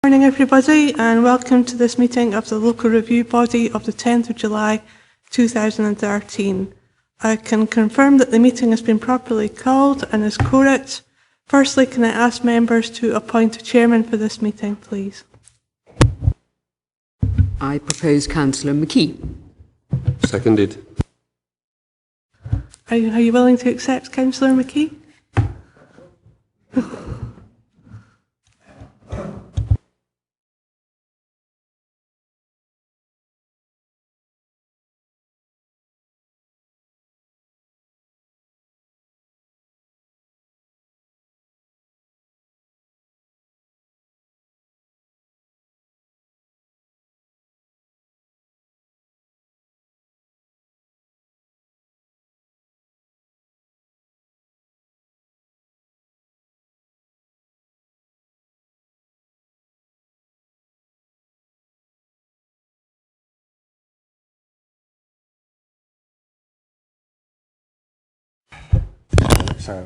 Good morning everybody, and welcome to this meeting of the local review body of the 10th of July 2013. I can confirm that the meeting has been properly called and is quorate. Firstly, can I ask members to appoint a chairman for this meeting, please? I propose Councillor McKee. Seconded. Are you willing to accept Councillor McKee?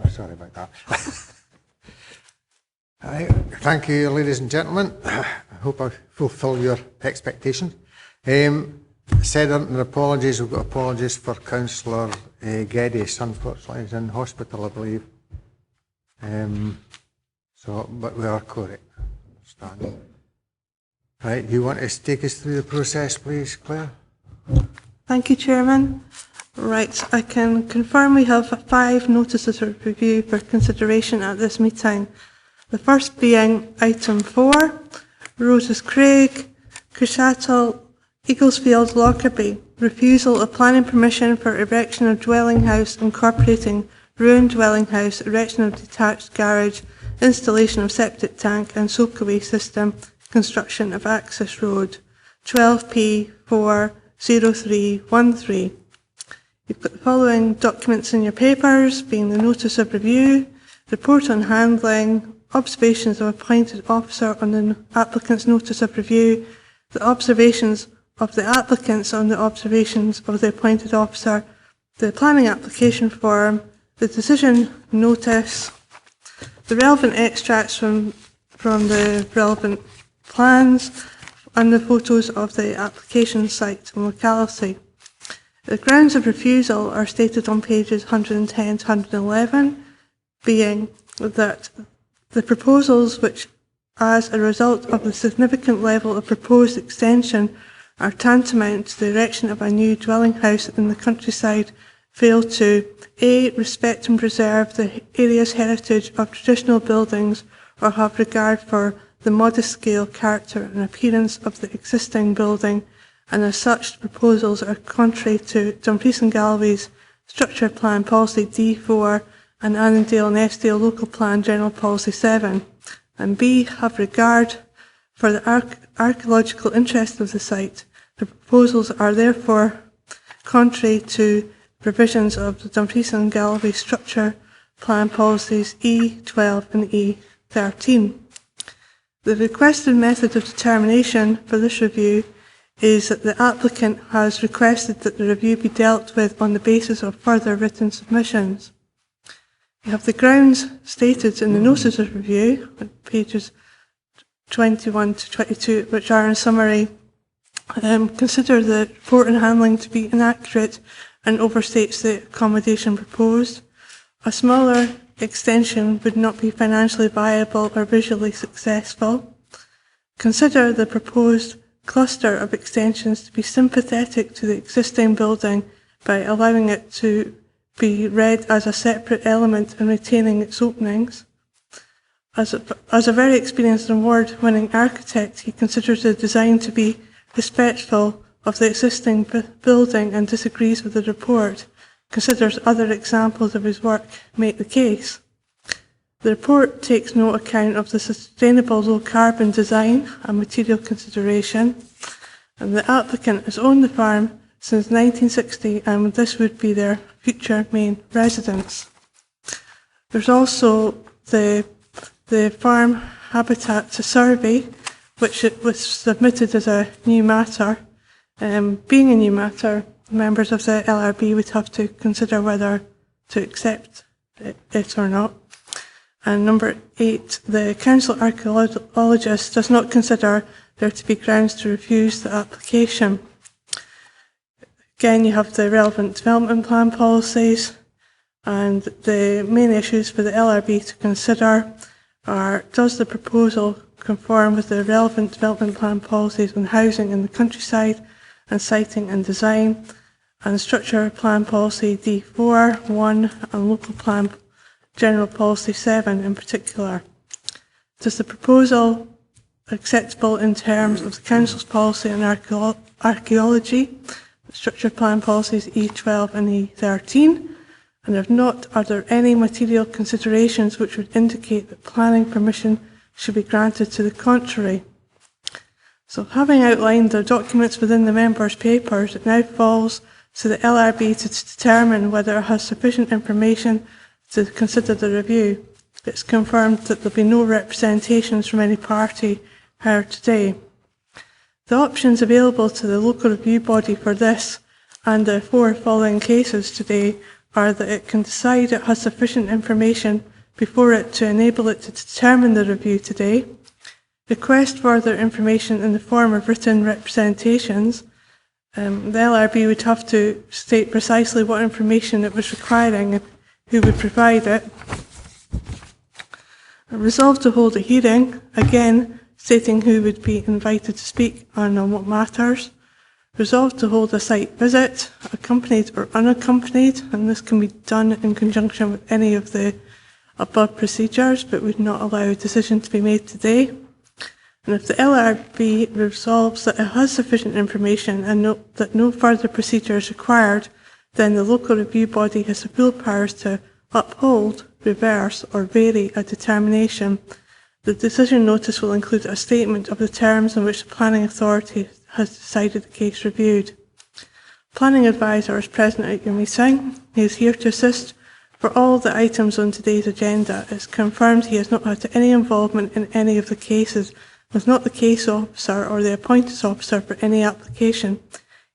Sorry about that. Thank you, ladies and gentlemen. I hope I fulfil your expectations. Sederunt and apologies. We've got apologies for Councillor Geddes. Unfortunately, he's in hospital, I believe. But we are correct. Right, do you want to take us through the process, please, Claire? Thank you, Chairman. Right, I can confirm we have 5 notices of review for consideration at this meeting. The first being item 4, Roses Craig, Cushathill, Eaglesfield, Lockerbie, refusal of planning permission for erection of dwelling house incorporating ruined dwelling house, erection of detached garage, installation of septic tank and soakaway system, construction of access road, 12P 40313. You've got the following documents in your papers, being the notice of review, report on handling, observations of appointed officer on the applicant's notice of review, the observations of the applicants on the observations of the appointed officer, the planning application form, the decision notice, the relevant extracts from the relevant plans, and the photos of the application site and locality. The grounds of refusal are stated on pages 110 to 111, being that the proposals which, as a result of the significant level of proposed extension, are tantamount to the erection of a new dwelling house in the countryside, fail to A. Respect and preserve the area's heritage of traditional buildings or have regard for the modest scale, character and appearance of the existing building, and as such proposals are contrary to Dumfries and Galloway's Structure Plan Policy D4 and Annandale and Eskdale Local Plan General Policy 7, and B. Have regard for the archaeological interest of the site. The proposals are therefore contrary to provisions of the Dumfries and Galloway Structure Plan Policies E12 and E13. The requested method of determination for this review is that the applicant has requested that the review be dealt with on the basis of further written submissions. You have the grounds stated in the notice of review, at pages 21 to 22, which are in summary, consider the report and handling to be inaccurate and overstates the accommodation proposed. A smaller extension would not be financially viable or visually successful. Consider the proposed cluster of extensions to be sympathetic to the existing building by allowing it to be read as a separate element and retaining its openings. As a very experienced and award-winning architect, he considers the design to be respectful of the existing building and disagrees with the report. Considers other examples of his work make the case. The report takes no account of the sustainable low-carbon design and material consideration, and the applicant has owned the farm since 1960, and this would be their future main residence. There's also the farm habitat survey, which it was submitted as a new matter. Being a new matter, members of the LRB would have to consider whether to accept it or not. And number 8, the council archaeologist does not consider there to be grounds to refuse the application. Again, you have the relevant development plan policies, and the main issues for the LRB to consider are: does the proposal conform with the relevant development plan policies on housing in the countryside and siting and design, and structure plan policy D4, 1, and local plan general policy 7 in particular? Does the proposal acceptable in terms of the council's policy on archaeology, structure plan policies E12 and E13? And if not, are there any material considerations which would indicate that planning permission should be granted to the contrary? So, having outlined the documents within the members' papers, it now falls to the LRB to determine whether it has sufficient information to consider the review. It's confirmed that there will be no representations from any party heard today. The options available to the local review body for this and the 4 following cases today are that it can decide it has sufficient information before it to enable it to determine the review today, request further information in the form of written representations. The LRB would have to state precisely what information it was requiring and who would provide it. Resolve to hold a hearing, again stating who would be invited to speak and on what matters. Resolve to hold a site visit, accompanied or unaccompanied, and this can be done in conjunction with any of the above procedures, but would not allow a decision to be made today. And if the LRB resolves that it has sufficient information and that no further procedure is required, then the local review body has the full powers to uphold, reverse or vary a determination. The decision notice will include a statement of the terms on which the planning authority has decided the case reviewed. Planning advisor is present at your meeting. He is here to assist for all the items on today's agenda. It's confirmed he has not had any involvement in any of the cases, was not the case officer or the appointed officer for any application.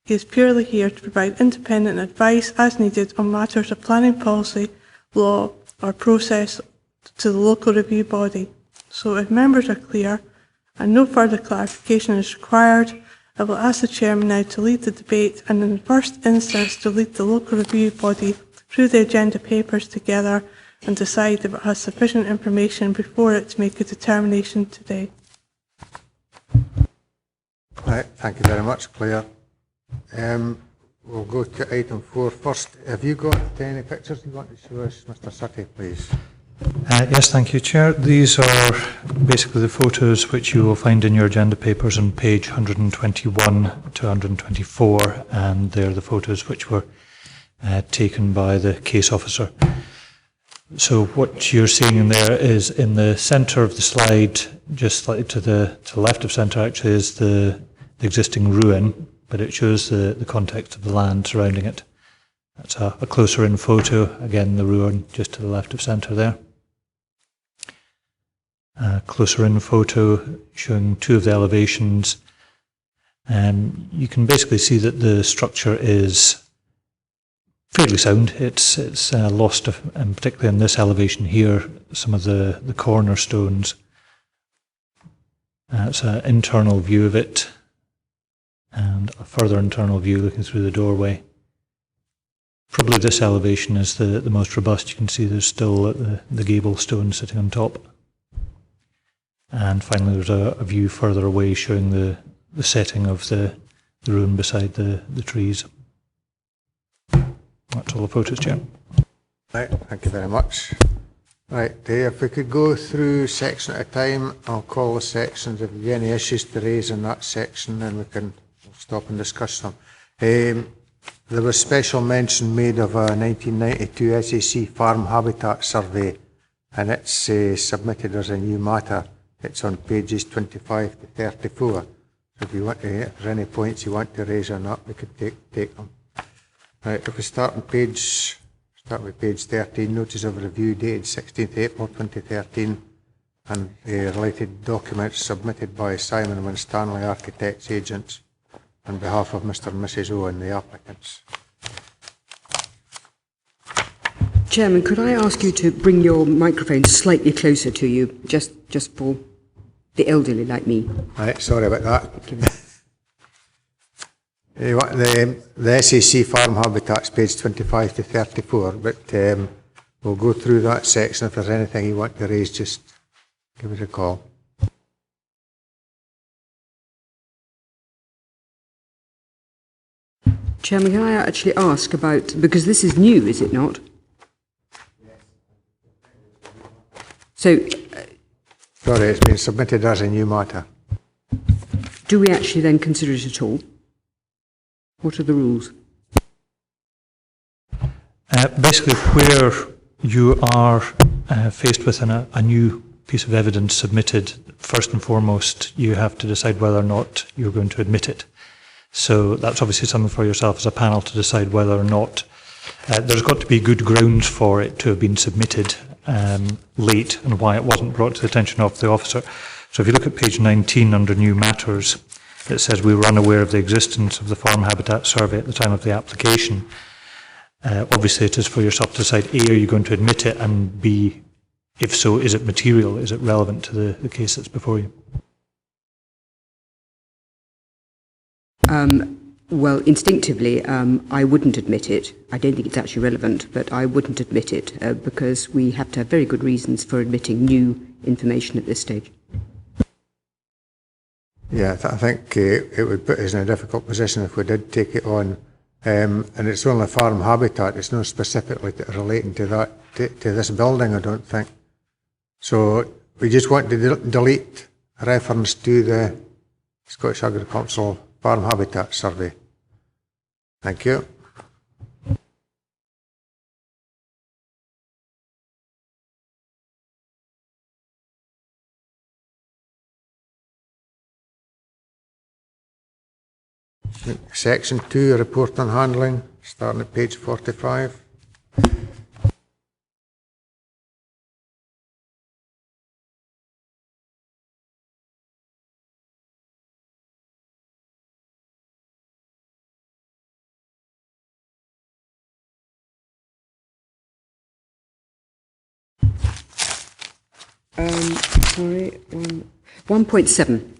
He is purely here to provide independent advice as needed on matters of planning policy, law or process to the local review body. So if members are clear and no further clarification is required, I will ask the Chairman now to lead the debate and in the first instance to lead the local review body through the agenda papers together and decide if it has sufficient information before it to make a determination today. Right, thank you very much, Claire. We'll go to item 4 first. Have you got any pictures you want to show us, Mr. Sutty, please? Yes, thank you, Chair. These are basically the photos which you will find in your agenda papers on page 121 to 124, and they're the photos which were taken by the case officer. So what you're seeing in there is in the centre of the slide, just slightly to the left of centre actually, is the existing ruin, but it shows the context of the land surrounding it. That's a closer in photo, again the ruin just to the left of centre there. Closer in photo showing 2 of the elevations. You can basically see that the structure is fairly sound. It's lost, and particularly in this elevation here, some of the cornerstones. It's an internal view of it, and a further internal view looking through the doorway. Probably this elevation is the most robust. You can see there's still the gable stone sitting on top. And finally there's a view further away showing the setting of the ruin beside the trees. That's all the photos, Chair. Right, thank you very much. Right, if we could go through section at a time, I'll call the sections. If you have any issues to raise in that section, then we can stop and discuss them. There was special mention made of a 1992 SAC farm habitat survey, and it's submitted as a new matter. It's on pages 25 to 34. So if you want to, if there's any points you want to raise or not, we could take them. Right, if we start with page 13, notice of review dated 16th April 2013, and related documents submitted by Simon & Winstanley Architects Agents on behalf of Mr. and Mrs. Owen, the applicants. Chairman, could I ask you to bring your microphone slightly closer to you, just for the elderly like me? Right, sorry about that. The SAC farm habitats, page 25 to 34, but we'll go through that section. If there's anything you want to raise, just give us a call. Chairman, can I actually ask about, because this is new, is it not? So, Sorry, it's been submitted as a new matter. do we actually then consider it at all? What are the rules? Basically, where you are faced with a new piece of evidence submitted, first and foremost, you have to decide whether or not you're going to admit it. So that's obviously something for yourself as a panel to decide whether or not there's got to be good grounds for it to have been submitted late and why it wasn't brought to the attention of the officer. So if you look at page 19 under new matters, it says we were unaware of the existence of the farm habitat survey at the time of the application. Obviously it is for yourself to decide A, are you going to admit it, and B, if so, is it material, is it relevant to the case that's before you? Well, instinctively, I wouldn't admit it. I don't think it's actually relevant, but I wouldn't admit it because we have to have very good reasons for admitting new information at this stage. Yeah, I think it would put us in a difficult position if we did take it on. And it's only farm habitat, it's not specifically relating to that, to this building, I don't think. So we just want to delete reference to the Scottish Agricultural Farm Habitat Survey. Thank you. Section 2, report on handling, starting at page 45. Sorry, 1.7.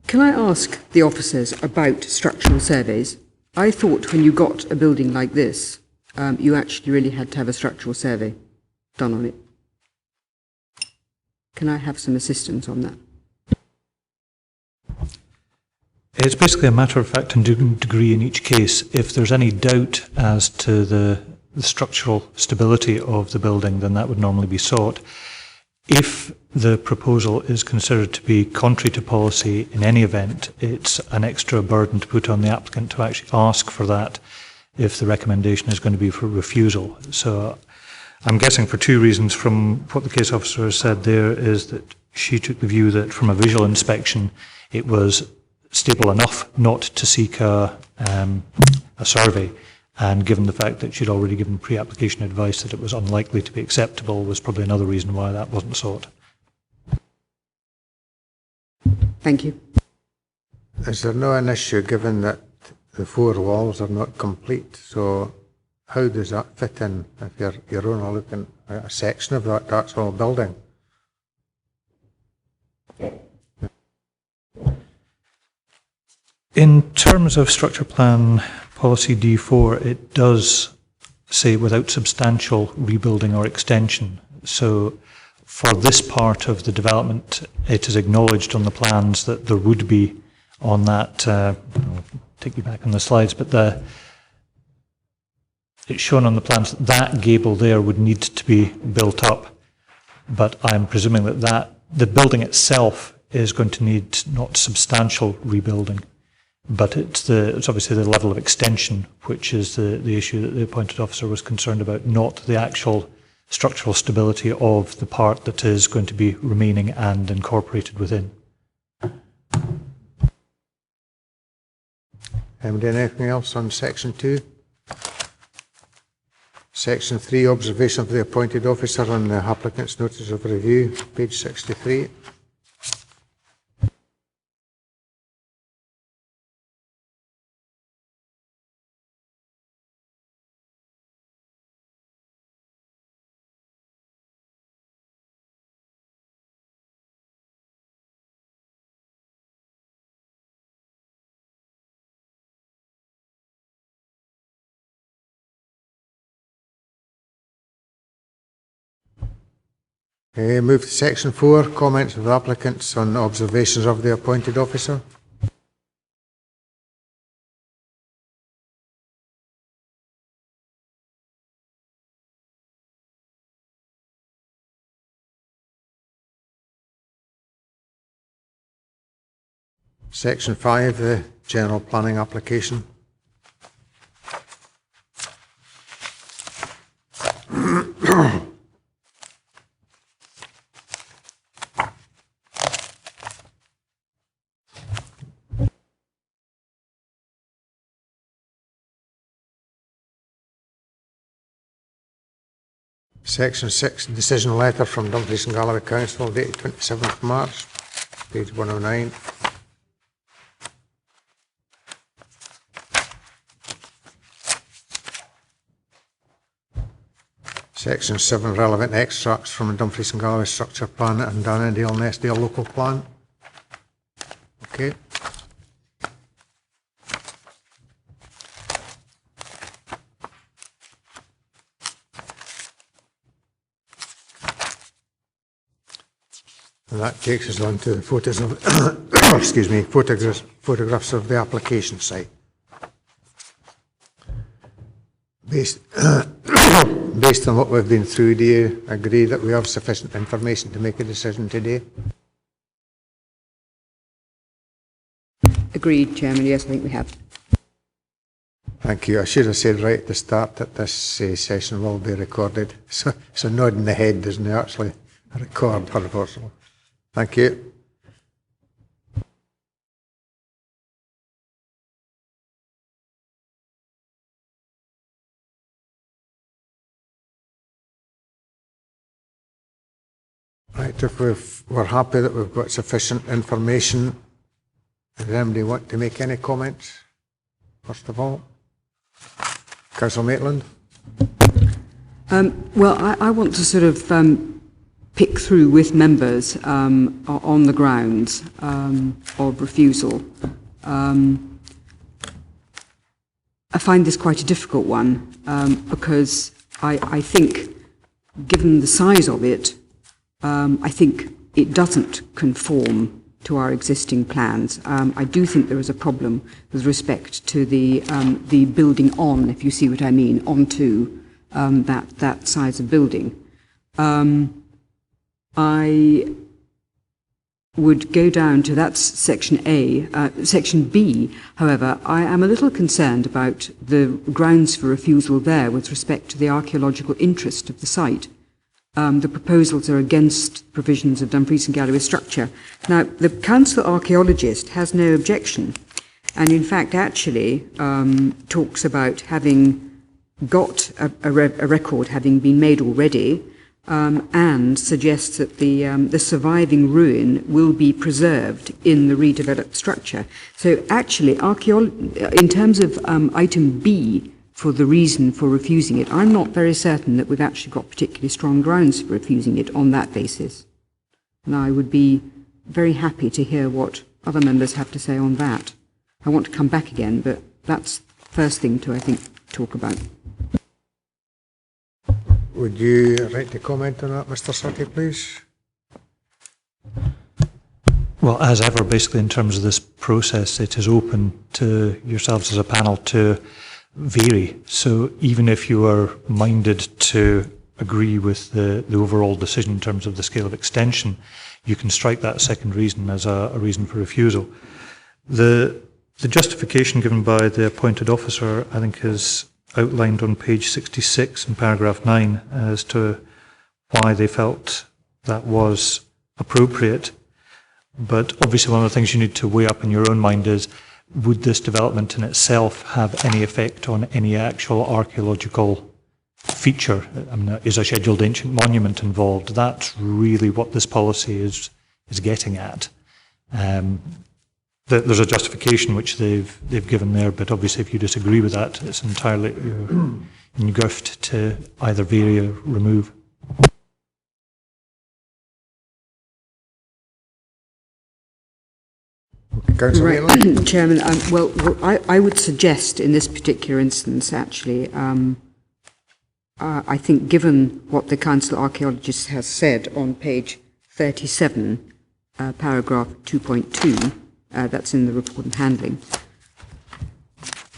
Can I ask the officers about structural surveys? I thought when you got a building like this, you actually really had to have a structural survey done on it. Can I have some assistance on that? It's basically a matter of fact and degree in each case. If there's any doubt as to the structural stability of the building, then that would normally be sought. If the proposal is considered to be contrary to policy in any event, it's an extra burden to put on the applicant to actually ask for that if the recommendation is going to be for refusal. So I'm guessing for two reasons from what the case officer has said there is that she took the view that from a visual inspection it was stable enough not to seek a survey, and given the fact that she'd already given pre-application advice that it was unlikely to be acceptable was probably another reason why that wasn't sought. Thank you. Is there no an issue given that the four walls are not complete? So how does that fit in if you're only looking at a section of that's all building? In terms of structure plan policy D4, it does say without substantial rebuilding or extension. So for this part of the development, it is acknowledged on the plans that there would be on that, I'll take you back on the slides, but it's shown on the plans that that gable there would need to be built up. But I'm presuming that the building itself is going to need not substantial rebuilding, but it's obviously the level of extension, which is the issue that the appointed officer was concerned about, not the actual structural stability of the part that is going to be remaining and incorporated within. Anything else on section 2? Section 3, observation of the appointed officer on the applicant's notice of review, page 63. Move to section 4, comments of the applicants on observations of the appointed officer. Section 5, the general planning application. Section 6, decision letter from Dumfries and Galloway Council dated 27th March, page 109. Section 7, relevant extracts from the Dumfries and Galloway structure plan and Annandale and Nestdale local plan. Okay. And that takes us on to the photos of, excuse me, photographs of the application site. Based on what we've been through, do you agree that we have sufficient information to make a decision today? Agreed, Chairman. Yes, I think we have. Thank you. I should have said right at the start that this session will be recorded. So nodding the head doesn't actually record, unfortunately. Thank you. Right, if we're happy that we've got sufficient information, does anybody want to make any comments? First of all, Councillor Maitland. Well, I want to sort of pick through with members on the grounds of refusal. I find this quite a difficult one because I think, given the size of it, I think it doesn't conform to our existing plans. I do think there is a problem with respect to the building on, if you see what I mean, onto that size of building. I would go down to, that's section A. Section B, however, I am a little concerned about the grounds for refusal there with respect to the archaeological interest of the site. The proposals are against provisions of Dumfries and Galloway structure. Now, the council archaeologist has no objection, and in fact actually talks about having got a record having been made already, and suggests that the surviving ruin will be preserved in the redeveloped structure. So actually, in terms of item B, for the reason for refusing it, I'm not very certain that we've actually got particularly strong grounds for refusing it on that basis. And I would be very happy to hear what other members have to say on that. I want to come back again, but that's the first thing to, I think, talk about. Would you like to comment on that, Mr. Sutty, please? Well, as ever, basically, in terms of this process, it is open to yourselves as a panel to vary. So even if you are minded to agree with the overall decision in terms of the scale of extension, you can strike that second reason as a reason for refusal. The justification given by the appointed officer, I think, is outlined on page 66 in paragraph 9 as to why they felt that was appropriate. But obviously one of the things you need to weigh up in your own mind is, would this development in itself have any effect on any actual archaeological feature? I mean, is a scheduled ancient monument involved? That's really what this policy is getting at. There's a justification which they've given there, but obviously if you disagree with that, it's entirely engulfed to either vary or remove. Right, Chairman. Well, I would suggest in this particular instance, actually, I think given what the council archaeologist has said on page 37, paragraph 2.2, that's in the report and handling.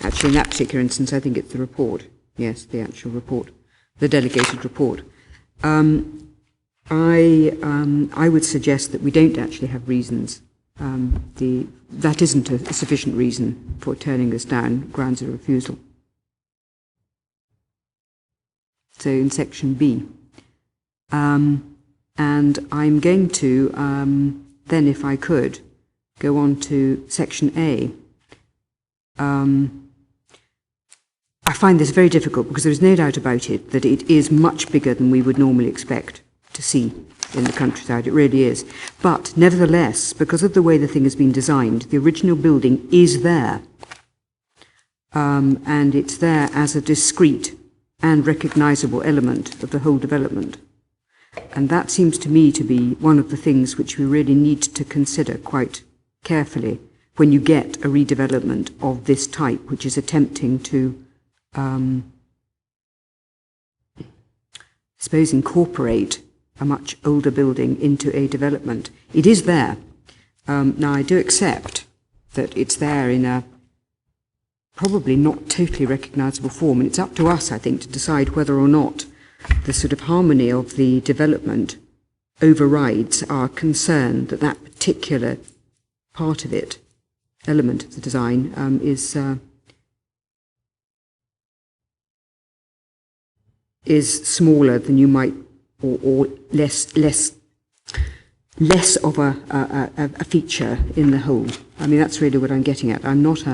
Actually, in that particular instance, I think it's the report. Yes, the actual report, the delegated report. I would suggest that we don't actually have reasons. That isn't a sufficient reason for turning this down, grounds of refusal. So in section B. And I'm going to, then if I could, go on to section A. I find this very difficult because there is no doubt about it that it is much bigger than we would normally expect to see in the countryside. It really is. But nevertheless, because of the way the thing has been designed, the original building is there. And it's there as a discrete and recognisable element of the whole development. And that seems to me to be one of the things which we really need to consider quite carefully when you get a redevelopment of this type, which is attempting to, I suppose, incorporate a much older building into a development. It is there. Now, I do accept that it's there in a probably not totally recognisable form, and it's up to us, I think, to decide whether or not the sort of harmony of the development overrides our concern that that particular part of it, element of the design, is smaller than you might, or less of a feature in the whole. I mean, that's really what I'm getting at. I'm not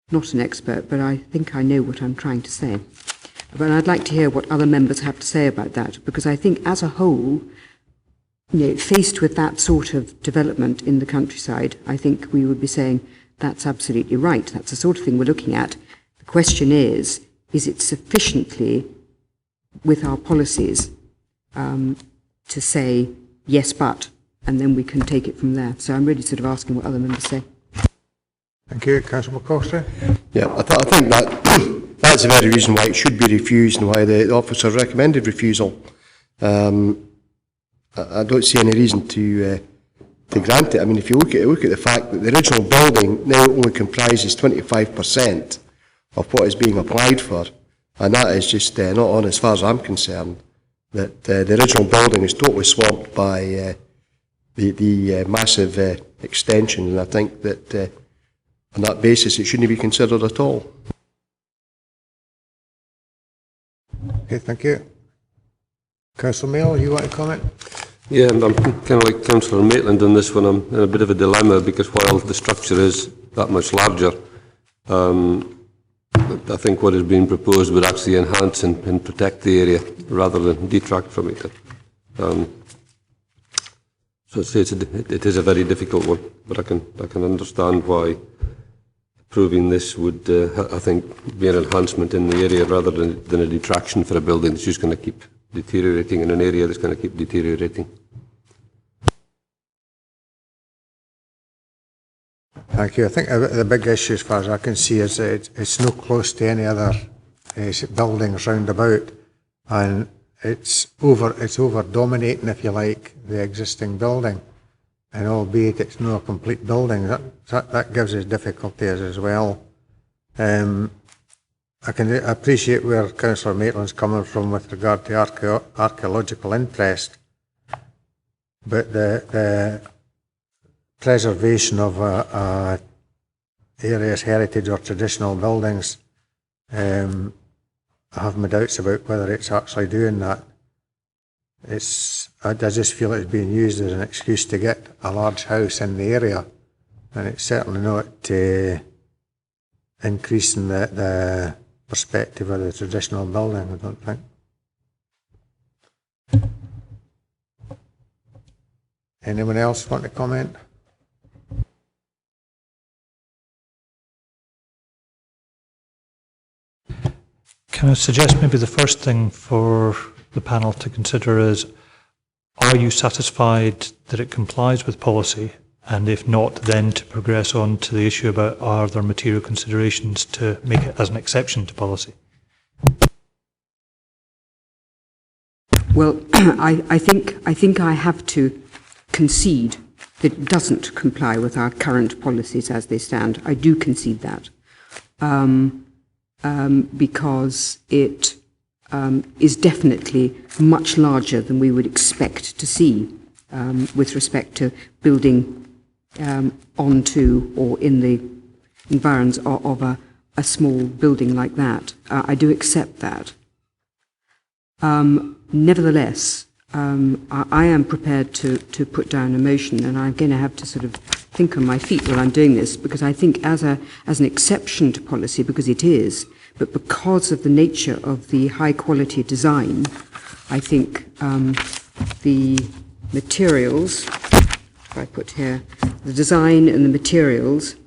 not an expert, but I think I know what I'm trying to say. But I'd like to hear what other members have to say about that, because I think as a whole, faced with that sort of development in the countryside, I think we would be saying that's absolutely right. That's the sort of thing we're looking at. The question is it sufficiently with our policies to say yes, but, and then we can take it from there. So I'm really sort of asking what other members say. Thank you. Councillor McCosker? Yeah, I think that's the very reason why it should be refused and why the officer recommended refusal. I don't see any reason to grant it. I mean, if you look at the fact that the original building now only comprises 25% of what is being applied for, and that is just not on as far as I'm concerned, that the original building is totally swamped by the massive extension, and I think that on that basis it shouldn't be considered at all. Okay, thank you. Councillor Mail, you want to comment? Yeah, I'm kind of like Councillor Maitland on this one. I'm in a bit of a dilemma because while the structure is that much larger, I think what is being proposed would actually enhance and protect the area rather than detract from it. So it is a very difficult one, but I can understand why approving this would, I think, be an enhancement in the area rather than a detraction for a building that's just going to keep deteriorating in an area that's going to keep deteriorating. Thank you. I think the big issue, as far as I can see, is that it's no close to any other buildings round about, and it's over dominating, if you like, the existing building. And albeit it's not a complete building, that gives us difficulties as well. I can appreciate where Councillor Maitland's coming from with regard to archaeological interest, but the preservation of area's heritage or traditional buildings, I have my doubts about whether it's actually doing that. I just feel it's being used as an excuse to get a large house in the area, and it's certainly not increasing the perspective of the traditional building, I don't think. Anyone else want to comment? Can I suggest maybe the first thing for the panel to consider is, are you satisfied that it complies with policy? And if not, then to progress on to the issue about are there material considerations to make it as an exception to policy? Well, I think I have to concede that it doesn't comply with our current policies as they stand. I do concede that. Because it is definitely much larger than we would expect to see with respect to building onto or in the environs of a small building like that. I do accept that. Nevertheless, I am prepared to put down a motion, and I'm going to have to sort of think on my feet while I'm doing this, because I think as an exception to policy, because it is, but because of the nature of the high quality design, I think the materials, if I put here, the design and the materials,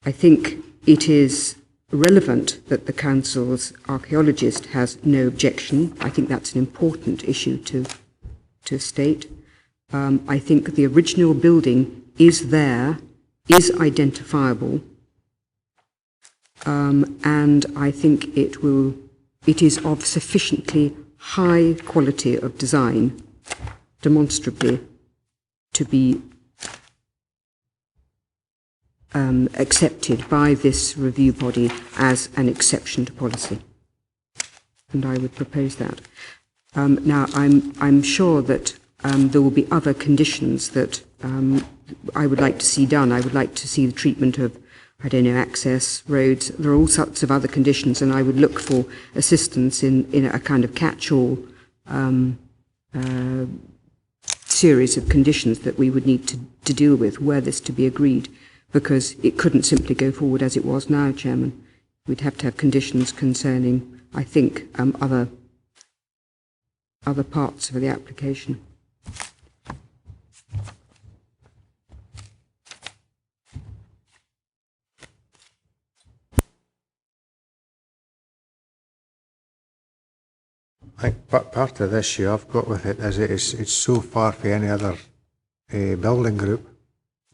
I think it is relevant that the council's archaeologist has no objection. I think that's an important issue to state. I think the original building is there, is identifiable, and I think it is of sufficiently high quality of design, demonstrably, to be accepted by this review body as an exception to policy. And I would propose that. Now, I'm sure that there will be other conditions that I would like to see done. I would like to see the treatment of, I don't know, access, roads. There are all sorts of other conditions, and I would look for assistance in a kind of catch-all series of conditions that we would need to deal with were this to be agreed, because it couldn't simply go forward as it was now, Chairman. We'd have to have conditions concerning, I think, other parts of the application. I think part of the issue I've got with it is it's so far from any other building group,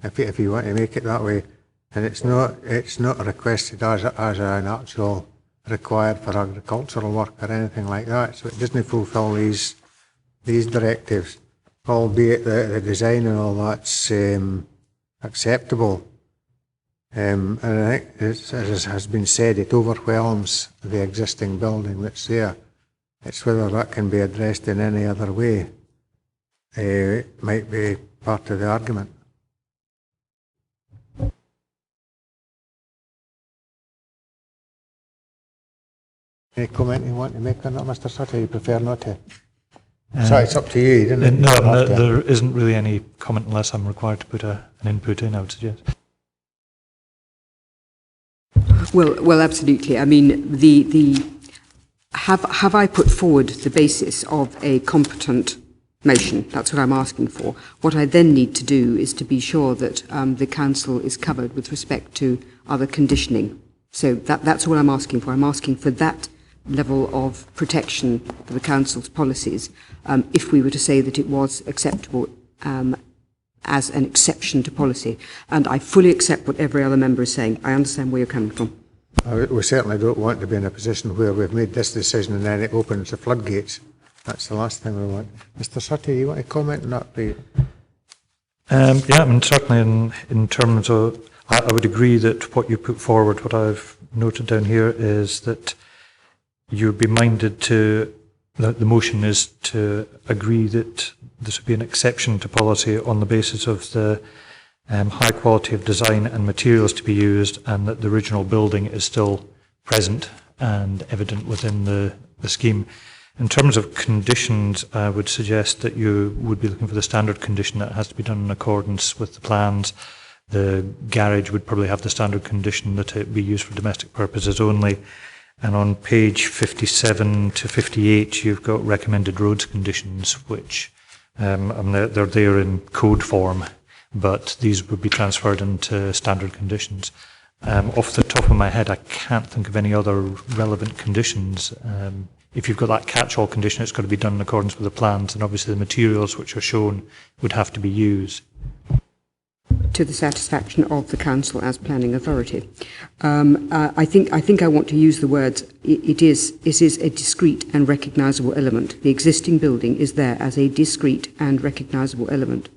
if you want to make it that way, and it's not requested as an actual required for agricultural work or anything like that, so it doesn't fulfil these directives, albeit the design and all that's acceptable. And I think, as has been said, it overwhelms the existing building that's there. It's whether that can be addressed in any other way might be part of the argument. Any comment you want to make on that, Mr. Sutter? You prefer not to? Sorry, it's up to you. No, there isn't really any comment unless I'm required to put an input in, I would suggest. Well, absolutely. I mean, have I put forward the basis of a competent motion? That's what I'm asking for. What I then need to do is to be sure that the council is covered with respect to other conditioning. So that's what I'm asking for. I'm asking for that level of protection for the council's policies, if we were to say that it was acceptable as an exception to policy. And I fully accept what every other member is saying. I understand where you're coming from. We certainly don't want to be in a position where we've made this decision and then it opens the floodgates. That's the last thing we want. Mr. Sutter, you want to comment on that, please? Yeah, I mean, certainly in terms of, I would agree that what you put forward, what I've noted down here, is that you'd be minded to, the motion is to agree that this would be an exception to policy on the basis of the high quality of design and materials to be used, and that the original building is still present and evident within the scheme. In terms of conditions, I would suggest that you would be looking for the standard condition that has to be done in accordance with the plans. The garage would probably have the standard condition that it be used for domestic purposes only. And on page 57 to 58, you've got recommended roads conditions, which they're there in code form, but these would be transferred into standard conditions. Off the top of my head, I can't think of any other relevant conditions. If you've got that catch-all condition, it's got to be done in accordance with the plans, and obviously the materials which are shown would have to be used. to the satisfaction of the council as planning authority. I think I want to use the words, it is a discrete and recognisable element. The existing building is there as a discrete and recognisable element,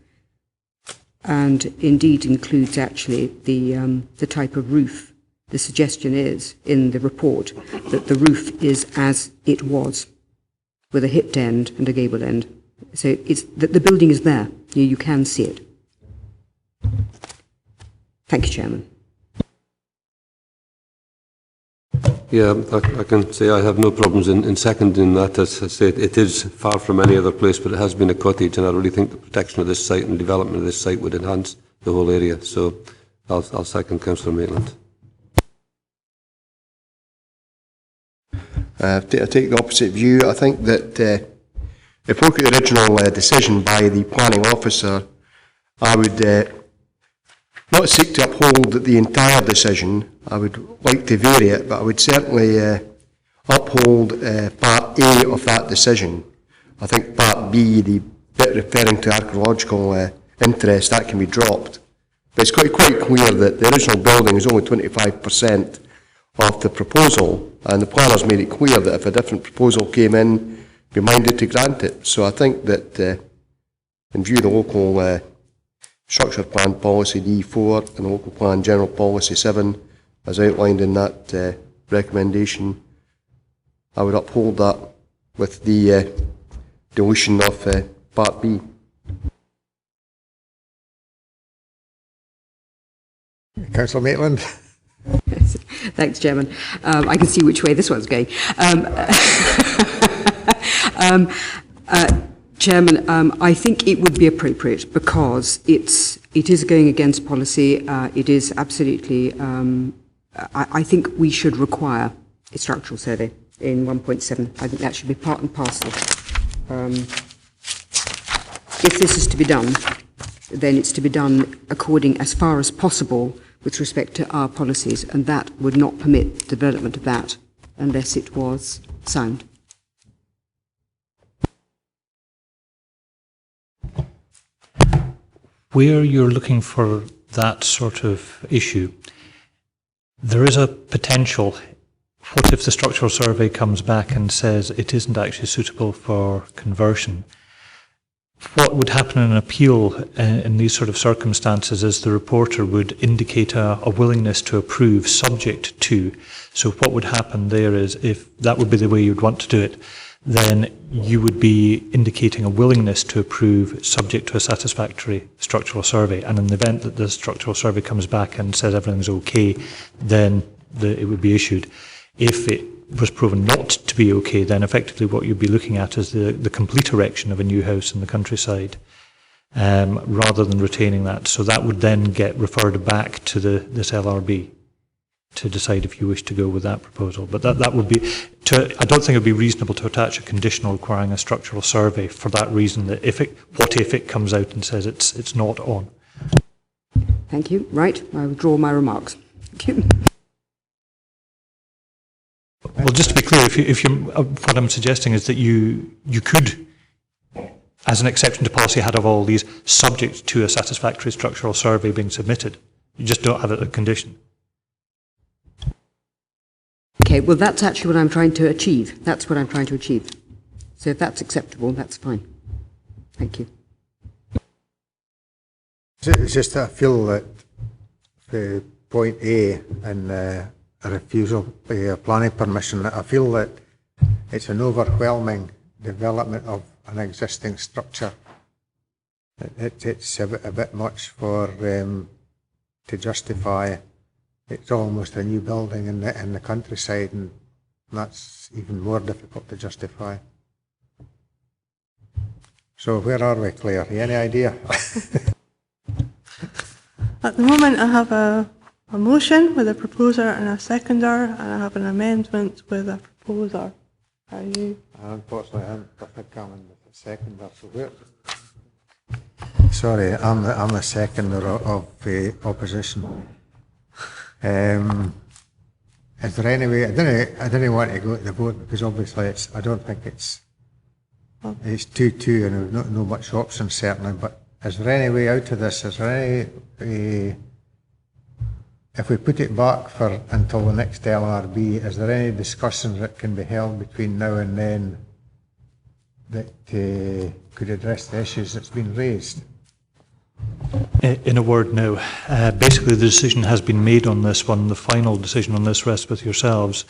and indeed includes actually the type of roof. The suggestion is in the report that the roof is as it was, with a hipped end and a gable end. So the building is there. You can see it. Thank you, Chairman. Yeah, I can say I have no problems in seconding that. As I say, it is far from any other place, but it has been a cottage, and I really think the protection of this site and development of this site would enhance the whole area. So I'll second Councillor Maitland. I take the opposite view. I think that if we look at the original decision by the planning officer, I would not seek to uphold the entire decision. I would like to vary it, but I would certainly uphold Part A of that decision. I think Part B, the bit referring to archaeological interest, that can be dropped. But it's quite clear that the original building is only 25% of the proposal, and the planners made it clear that if a different proposal came in, be minded to grant it. So I think that in view of the local structure plan policy D4 and the local plan general policy 7, as outlined in that recommendation, I would uphold that with the deletion of Part B. Councillor Maitland. Thanks, Chairman. I can see which way this one's going. Chairman, I think it would be appropriate because it is going against policy. It is absolutely. I think we should require a structural survey in 1.7. I think that should be part and parcel. If this is to be done, then it's to be done according as far as possible with respect to our policies, and that would not permit the development of that unless it was sound. Where you're looking for that sort of issue, there is a potential. What if the structural survey comes back and says it isn't actually suitable for conversion? What would happen in an appeal in these sort of circumstances is the reporter would indicate a willingness to approve subject to. So what would happen there is, if that would be the way you'd want to do it, then you would be indicating a willingness to approve subject to a satisfactory structural survey. And in the event that the structural survey comes back and says everything's okay, then it would be issued. If it was proven not to be okay, then effectively what you'd be looking at is the complete erection of a new house in the countryside, rather than retaining that. So that would then get referred back to this LRB to decide if you wish to go with that proposal. But that would be, I don't think it would be reasonable to attach a conditional requiring a structural survey for that reason, that what if it comes out and says it's not on. Thank you. Right, I withdraw my remarks. Thank you. Well, just to be clear, if what I'm suggesting is that you could, as an exception to policy, have all these subject to a satisfactory structural survey being submitted. You just don't have it as a condition. Okay, well, that's actually what I'm trying to achieve. That's what I'm trying to achieve. So if that's acceptable, that's fine. Thank you. It's just that I feel that the point A and a refusal by planning permission, I feel that it's an overwhelming development of an existing structure. It's a bit much for to justify. It's almost a new building in the countryside, and that's even more difficult to justify. So where are we, Claire? Any idea? At the moment, I have a motion with a proposer and a seconder, and I have an amendment with a proposer. Are you? Unfortunately, I haven't come in with a seconder. So where? Sorry, I'm the seconder of the opposition. Is there any way? I didn't want to go to the vote because obviously I don't think it's 2-2, and there's not much option certainly. But is there any way out of this? Is there any, if we put it back for until the next LRB, is there any discussions that can be held between now and then that could address the issues that's been raised? In a word, no. Basically, the decision has been made on this one. The final decision on this rests with yourselves.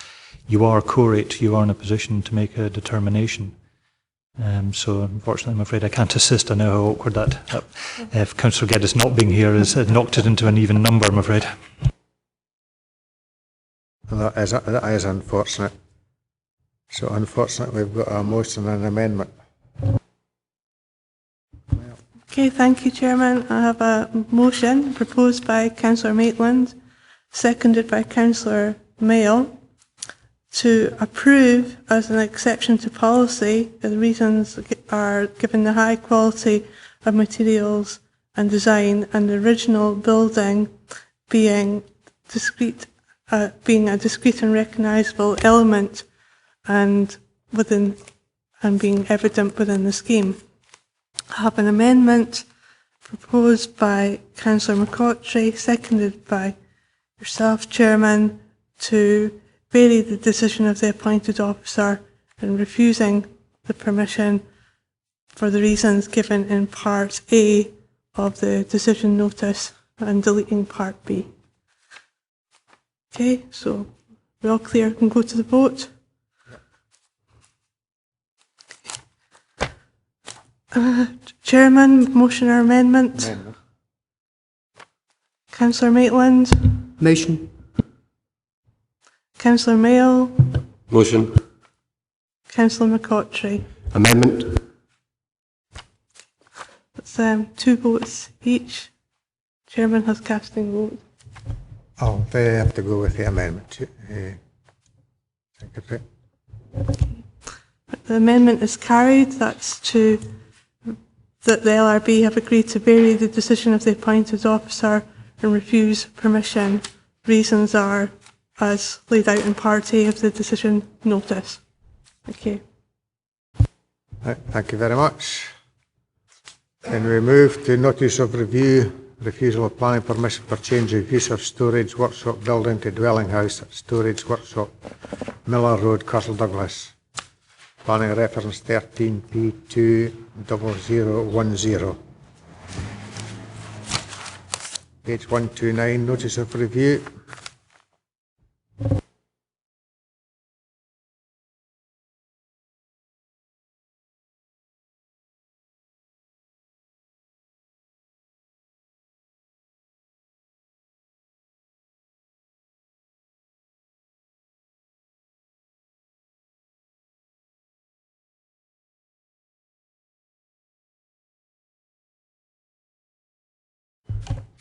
You are quorate. You are in a position to make a determination. So, unfortunately, I'm afraid I can't assist. I know how awkward that if Councillor Geddes not being here has knocked it into an even number, I'm afraid. That is unfortunate. So, unfortunately, we've got a motion and an amendment. Okay, thank you, Chairman. I have a motion proposed by Councillor Maitland, seconded by Councillor Mayo, to approve as an exception to policy. The reasons are given the high quality of materials and design, and the original building being discrete, being a discrete and recognisable element, and being evident within the scheme. I have an amendment proposed by Councillor McCotry, seconded by yourself, Chairman, to vary the decision of the appointed officer in refusing the permission for the reasons given in Part A of the decision notice and deleting Part B. Okay, so we're all clear, can go to the vote. Chairman, motion or amendment? Amendment. Councillor Maitland? Motion. Councillor Mayo? Motion. Councillor McCotry? Amendment. That's 2 votes each. Chairman has casting vote. I'll have to go with the amendment. Secretary. The amendment is carried. That's that the LRB have agreed to vary the decision of the appointed officer and refuse permission. Reasons are as laid out in Part A of the decision notice. Thank you. Right, thank you very much. Then we move to notice of review, refusal of planning permission for change of use of storage workshop building to dwelling house at storage workshop, Miller Road, Castle Douglas. Planning reference 13P20010. Page 129, notice of review.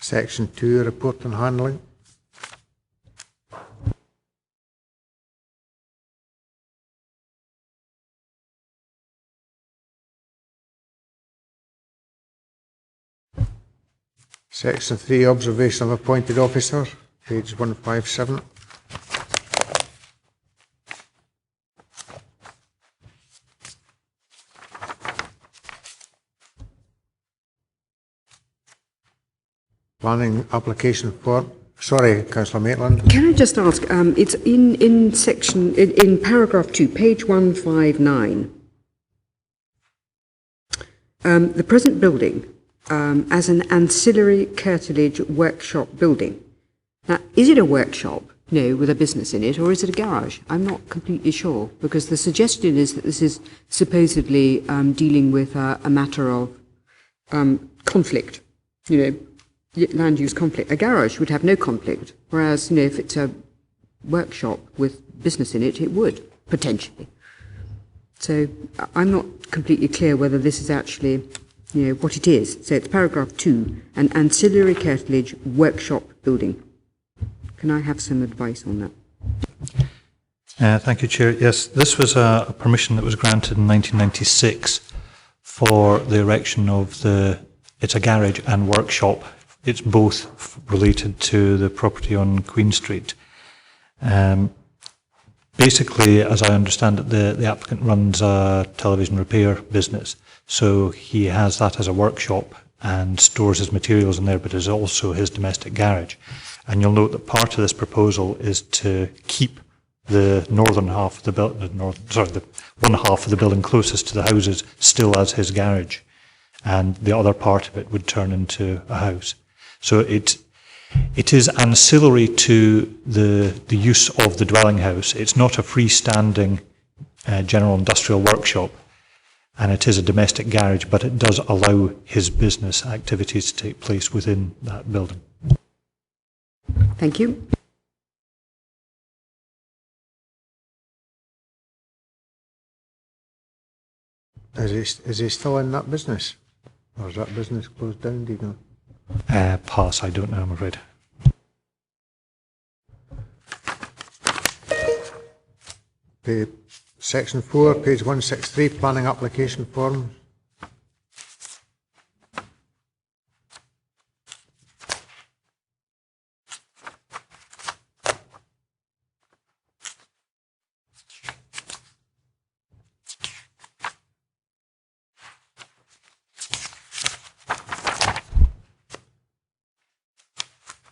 Section 2, report and handling. Section 3, observation of appointed officer, page 157. Planning application form. Sorry, Councillor Maitland. Can I just ask, it's in paragraph 2, page 159. The present building as an ancillary curtilage workshop building. Now, is it a workshop? No, with a business in it, or is it a garage? I'm not completely sure, because the suggestion is that this is supposedly dealing with a matter of conflict, land use conflict. A garage would have no conflict, whereas, if it's a workshop with business in it, it would, potentially. So I'm not completely clear whether this is actually, what it is. So it's paragraph 2, an ancillary curtilage workshop building. Can I have some advice on that? Thank you, Chair. Yes, this was a permission that was granted in 1996 for the erection of it's a garage and workshop. It's both related to the property on Queen Street. Basically, as I understand it, the applicant runs a television repair business, so he has that as a workshop, and stores his materials in there, but is also his domestic garage. And you'll note that part of this proposal is to keep the northern half of the building, the one half of the building closest to the houses still as his garage, and the other part of it would turn into a house. So it is ancillary to the use of the dwelling house. It's not a freestanding general industrial workshop, and it is a domestic garage, but it does allow his business activities to take place within that building. Thank you. Is he still in that business? Or is that business closed down, do you know? Pass, I don't know, I'm afraid. Section 4, page 163, planning application form.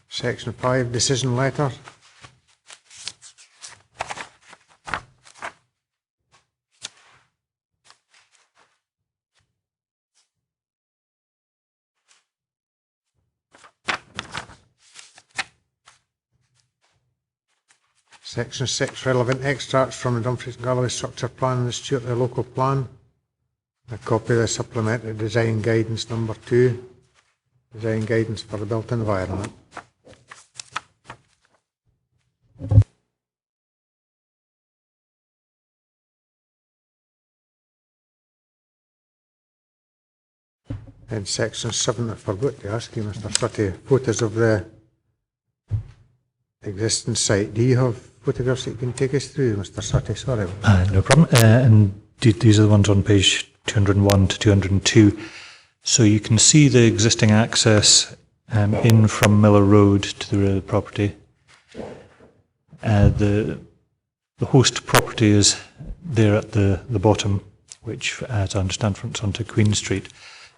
Section 5, decision letter. Section 6, relevant extracts from the Dumfries and Galloway structure plan and the Cushathill local plan. A copy of the supplementary design guidance number 2, design guidance for the built environment. In section 7, I forgot to ask you, Mr. Sutty, photos of the existing site. Do you have photographs that you can take us through, Mr. Sutty? Sorry. No problem. Indeed, these are the ones on page 201 to 202. So you can see the existing access in from Miller Road to the rear of the property. The host property is there at the bottom, which, as I understand, fronts onto Queen Street.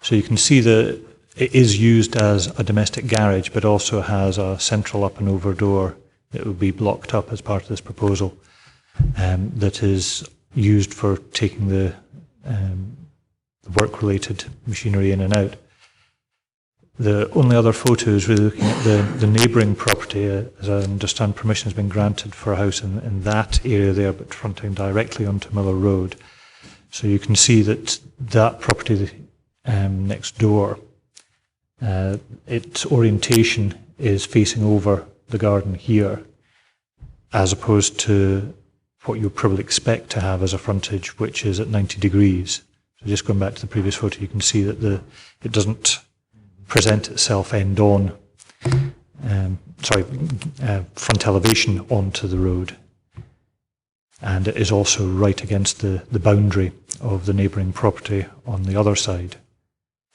So you can see that it is used as a domestic garage, but also has a central up and over door that will be blocked up as part of this proposal, that is used for taking the work-related machinery in and out. The only other photo is really looking at the neighbouring property. As I understand, permission has been granted for a house in that area there, but fronting directly onto Miller Road. So you can see that that property next door, its orientation is facing over the garden here, as opposed to what you would probably expect to have as a frontage, which is at 90 degrees. So just going back to the previous photo, you can see that it doesn't present itself end on, front elevation onto the road. And it is also right against the boundary of the neighbouring property on the other side.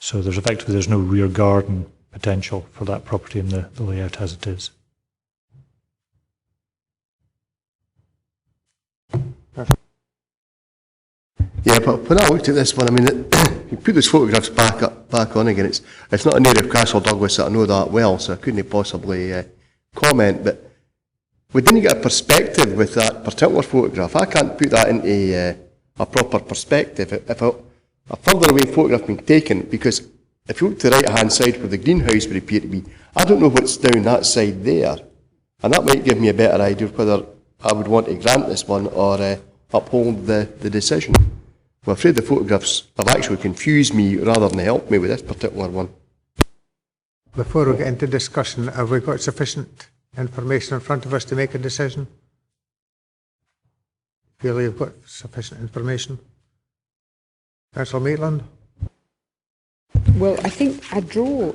So there's no rear garden potential for that property in the layout as it is. Yeah, but when I looked at this one, I mean, you put those photographs back on again. It's not an area of Castle Douglas that I know that well, so I couldn't possibly comment. But we didn't get a perspective with that particular photograph. I can't put that into a proper perspective if a further away photograph being taken, because if you look to the right-hand side where the greenhouse would appear to be, I don't know what's down that side there. And that might give me a better idea of whether I would want to grant this one or uphold the decision. I'm afraid the photographs have actually confused me rather than helped me with this particular one. Before we get into discussion, have we got sufficient information in front of us to make a decision? Feel you've got sufficient information? Councillor Maitland? Well, I think I draw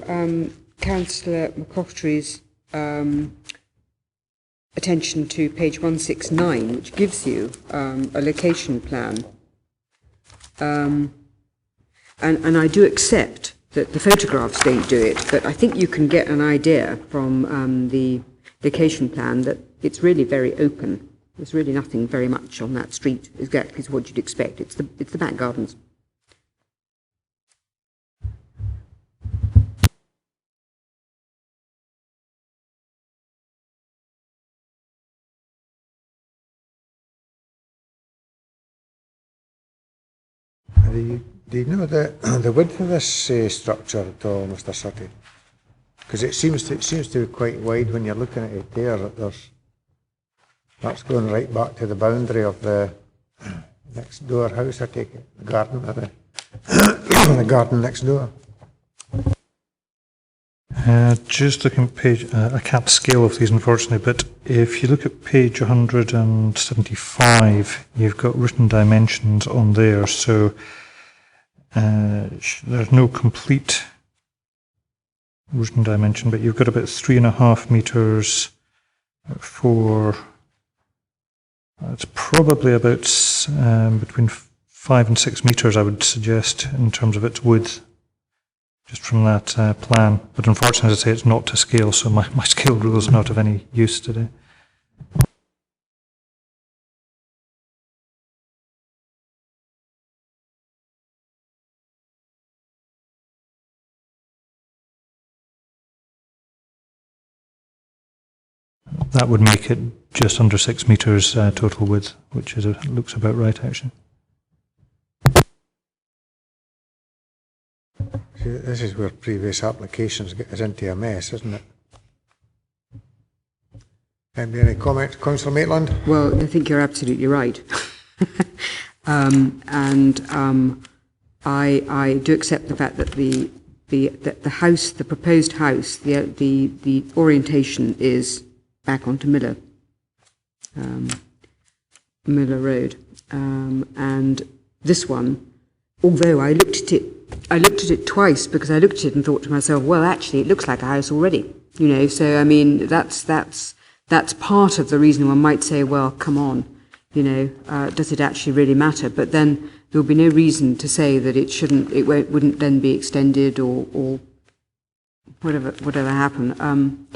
Councillor McCoftry's attention to page 169, which gives you a location plan. And I do accept that the photographs don't do it, but I think you can get an idea from the location plan that it's really very open. There's really nothing very much on that street, exactly as what you'd expect. It's the back gardens. Do you know the width of this structure at all, Mr. Sutty? Because it seems to be quite wide when you're looking at it there. That's going right back to the boundary of the next door house, I take it, the garden, the garden next door. Just looking at page, I can't scale of these unfortunately, but if you look at page 175, you've got written dimensions on there, so there's no complete written dimension, but you've got about 3.5 metres for, it's probably about between 5 and 6 metres, I would suggest, in terms of its width, just from that plan. But unfortunately, as I say, it's not to scale, so my scale rule is not of any use today. That would make it just under 6 metres total width, which is looks about right, actually. See, this is where previous applications get us into a mess, isn't it? Any comments, Councillor Maitland? Well, I think you're absolutely right. I do accept the fact that the house, the proposed house, the orientation is back onto Miller Road, and this one, although I looked at it twice because I looked at it and thought to myself, well, actually, it looks like a house already, you know. So I mean, that's part of the reason one might say, well, come on, you know, does it actually really matter? But then there will be no reason to say that wouldn't then be extended or whatever happen.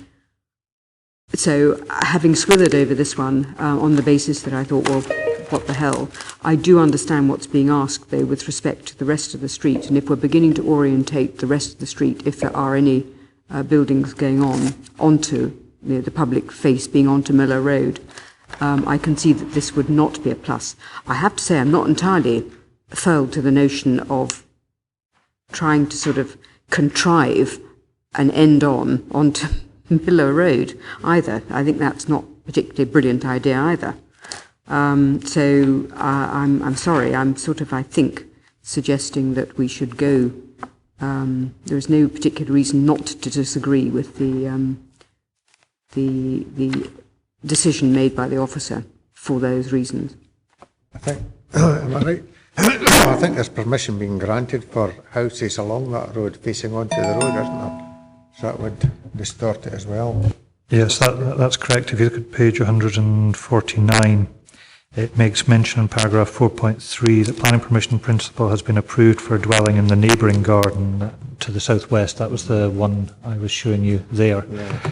So having swithered over this one on the basis that I thought, well, what the hell, I do understand what's being asked, though, with respect to the rest of the street. And if we're beginning to orientate the rest of the street, if there are any buildings going onto the public face being onto Miller Road, I can see that this would not be a plus. I have to say I'm not entirely furled to the notion of trying to sort of contrive an end onto Miller Road either. I think that's not a particularly brilliant idea either. I'm sorry, I'm sort of, I think, suggesting that we should go. There is no particular reason not to disagree with the decision made by the officer for those reasons. I think, am I right? I think there's permission being granted for houses along that road facing onto the road, isn't there? So that would distort it as well. Yes, that's correct. If you look at page 149, it makes mention in paragraph 4.3 that planning permission principle has been approved for a dwelling in the neighbouring garden to the southwest. That was the one I was showing you there. Yeah.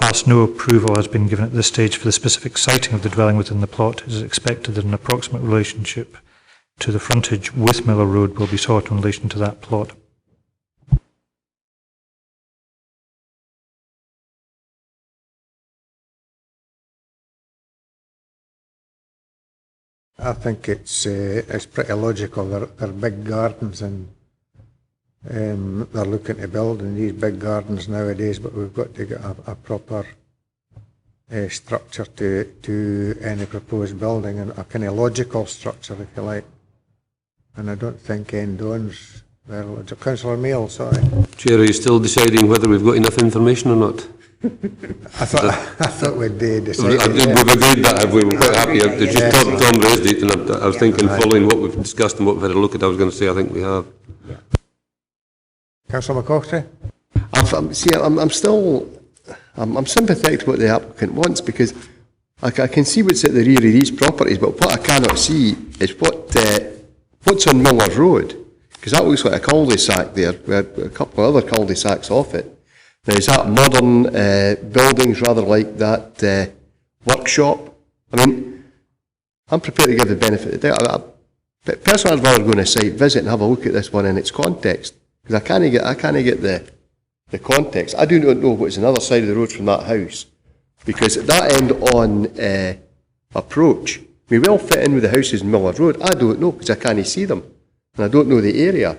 Whilst no approval has been given at this stage for the specific siting of the dwelling within the plot, it is expected that an approximate relationship to the frontage with Miller Road will be sought in relation to that plot. I think it's pretty logical. They're big gardens, and they're looking to build in these big gardens nowadays. But we've got to get a proper structure to any proposed building, and a kind of logical structure, if you like. And I don't think end-on's very logical. Councillor Mail, sorry. Chair, are you still deciding whether we've got enough information or not? I thought we'd decided. We've agreed that, have we? We're quite happy. Tom raised it, and I was thinking, following what we've discussed and what we've had a look at, I was going to say I think we have. Yeah. Councillor McCaughtrey? I'm sympathetic to what the applicant wants, because I can see what's at the rear of these properties, but what I cannot see is what's on Miller Road, because that looks like a cul-de-sac there, with a couple of other cul-de-sacs off it. Now, is that modern buildings rather like that workshop? I mean, I'm prepared to give the benefit of the doubt. But personally, I'd rather go on a site visit and have a look at this one in its context, because I can't get the context. I do not know what's on the other side of the road from that house, because at that end on approach, may well fit in with the houses in Miller Road. I don't know, because I can't see them, and I don't know the area.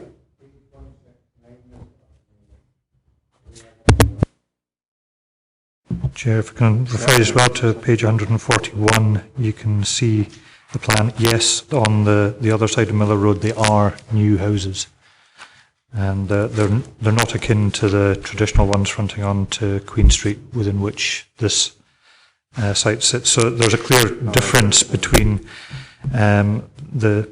Chair, if I can refer as well to page 141, you can see the plan. Yes, on the other side of Miller Road, they are new houses. And they're not akin to the traditional ones fronting on to Queen Street, within which this site sits. So there's a clear difference between the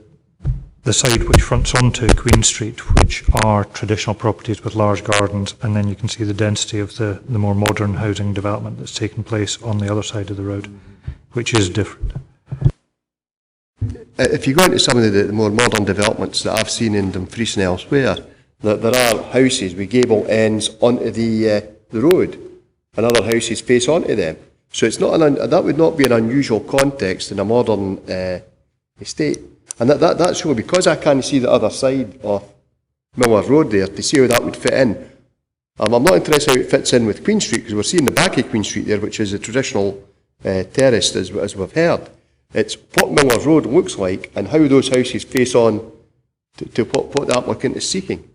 side which fronts onto Queen Street, which are traditional properties with large gardens, and then you can see the density of the more modern housing development that's taken place on the other side of the road, which is different. If you go into some of the more modern developments that I've seen in Dumfries and elsewhere, there are houses with gable ends onto the road, and other houses face onto them. So it's not that would not be an unusual context in a modern estate. And that's really because I can't see the other side of Miller Road there to see how that would fit in. I'm not interested how it fits in with Queen Street, because we're seeing the back of Queen Street there, which is a traditional terrace, as we've heard. It's what Miller Road looks like and how those houses face on to what the applicant is seeking.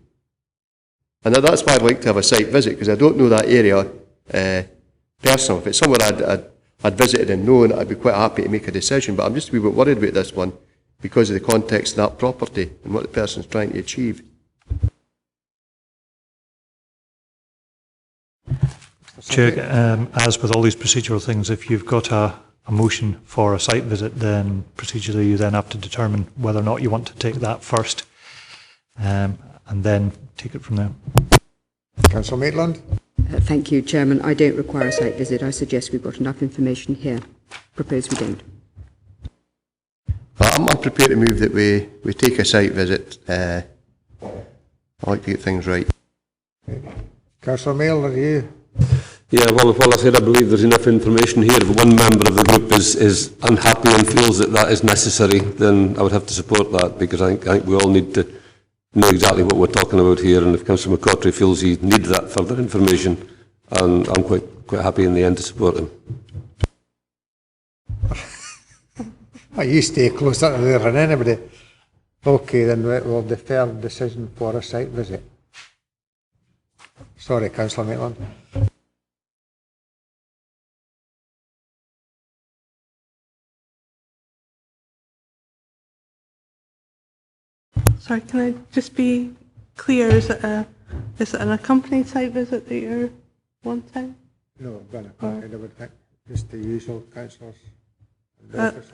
And that's why I'd like to have a site visit, because I don't know that area personally. If it's somewhere I'd visited and known, I'd be quite happy to make a decision, but I'm just a wee bit worried about this one, because of the context of that property and what the person's trying to achieve. Chair, as with all these procedural things, if you've got a motion for a site visit, then procedurally you then have to determine whether or not you want to take that first, and then take it from there. Councillor Maitland. Thank you, Chairman. I don't require a site visit. I suggest we've got enough information here. Propose we don't. I'm prepared to move that we take a site visit. I like to get things right. Councillor Mail, are you? Yeah, well, I said I believe there's enough information here. If one member of the group is unhappy and feels that is necessary, then I would have to support that, because I think we all need to know exactly what we're talking about here. And if Councillor McCotry feels he needs that further information, and I'm quite happy in the end to support him. You stay closer to there than anybody. Okay, then we'll defer the decision for a site visit. Sorry, Councillor Maitland. Sorry, can I just be clear? Is it an accompanied site visit that you're wanting? No, I've been accompanied, I would think. Just the usual councillors.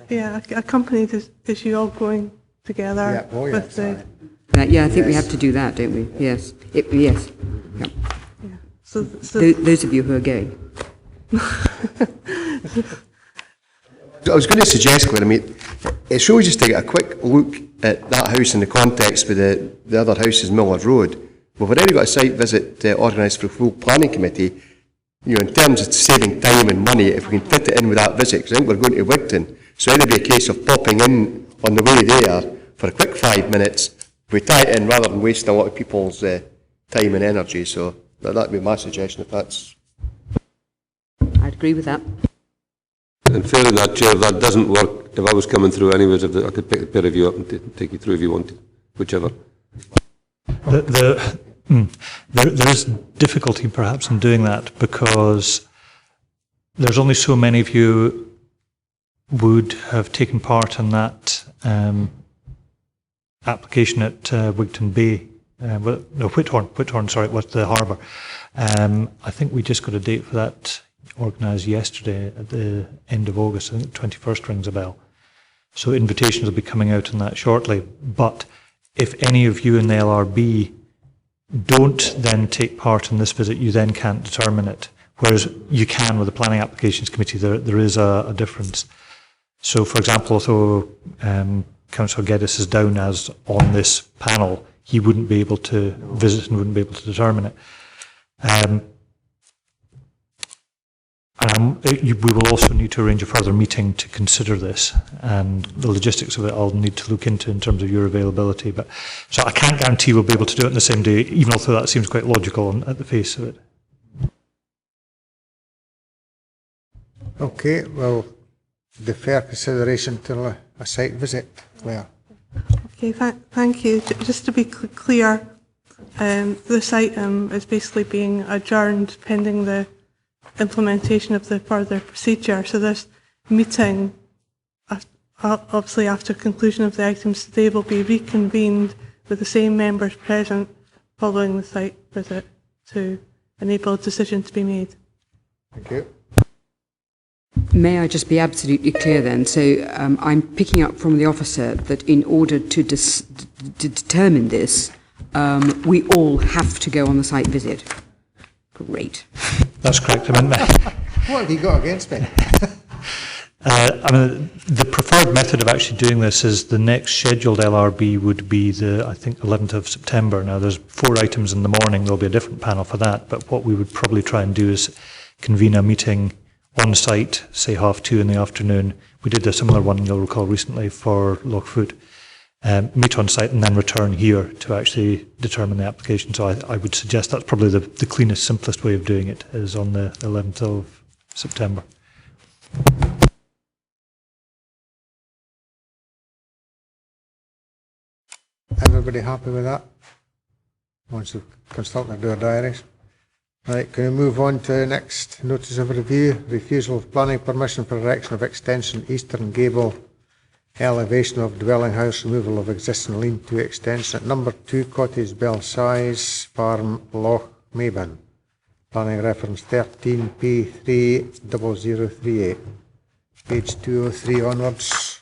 Yeah, accompanied is you all going together? Yeah, oh yeah, with the, Yeah, I think we have to do that, don't we? Yes. Yes. Yeah. yeah. So Those of you who are going. I was going to suggest, Claire, I mean, it shows just to get a quick look at that house in the context with the other houses in Miller Road. We've already got a site visit organised for a full planning committee. You know, in terms of saving time and money, if we can fit it in with that visit, because I think we're going to Wigton, so it'll be a case of popping in on the way there for a quick 5 minutes. We tie it in rather than wasting a lot of people's time and energy. So that'd be my suggestion. If that's, I'd agree with that. And failing that, Chair, if that doesn't work, if I was coming through anyways, I could pick the pair of you up and take you through if you wanted, whichever. There is difficulty perhaps in doing that, because there's only so many of you would have taken part in that application at Wigton Bay, Whithorn, sorry, with the harbour. I think we just got a date for that organised yesterday at the end of August. I think the 21st rings a bell. So invitations will be coming out on that shortly. But if any of you in the LRB don't then take part in this visit, you then can't determine it. Whereas you can with the Planning Applications Committee, there is a difference. So, for example, although Councillor Geddes is down as on this panel, he wouldn't be able to visit and wouldn't be able to determine it. We will also need to arrange a further meeting to consider this, and the logistics of it I'll need to look into in terms of your availability. But so I can't guarantee we'll be able to do it on the same day, even although that seems quite logical at the face of it. Okay, well, defer consideration till a site visit, Claire. Okay, thank you. Just to be clear, this item is basically being adjourned pending the implementation of the further procedure. So this meeting, obviously after conclusion of the items today, will be reconvened with the same members present following the site visit to enable a decision to be made. Thank you. May I just be absolutely clear then? So I'm picking up from the officer that in order to determine this, we all have to go on the site visit. Great. That's correct. I mean, What have you got against me? the preferred method of actually doing this is the next scheduled LRB would be I think, 11th of September. Now, there's 4 items in the morning. There'll be a different panel for that. But what we would probably try and do is convene a meeting on site, say 2:30 in the afternoon. We did a similar one, you'll recall, recently for Lochfoot. Meet on site and then return here to actually determine the application. So I would suggest that's probably the cleanest, simplest way of doing it, is on the 11th of September. Everybody happy with that? Once we've consulted their diaries. Right, can we move on to the next notice of review? Refusal of planning permission for erection of extension eastern gable, elevation of dwelling house, removal of existing lean-to extension at No.2 Cottage, Belzies Farm, Lochmaben. Planning reference 13P30038. Page 203 onwards.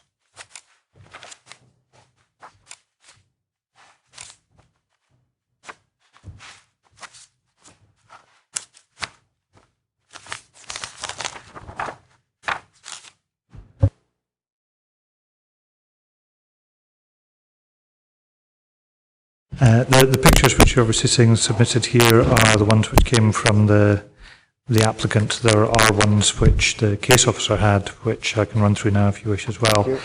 The pictures which you're obviously seeing submitted here are the ones which came from the applicant. There are ones which the case officer had, which I can run through now if you wish as well.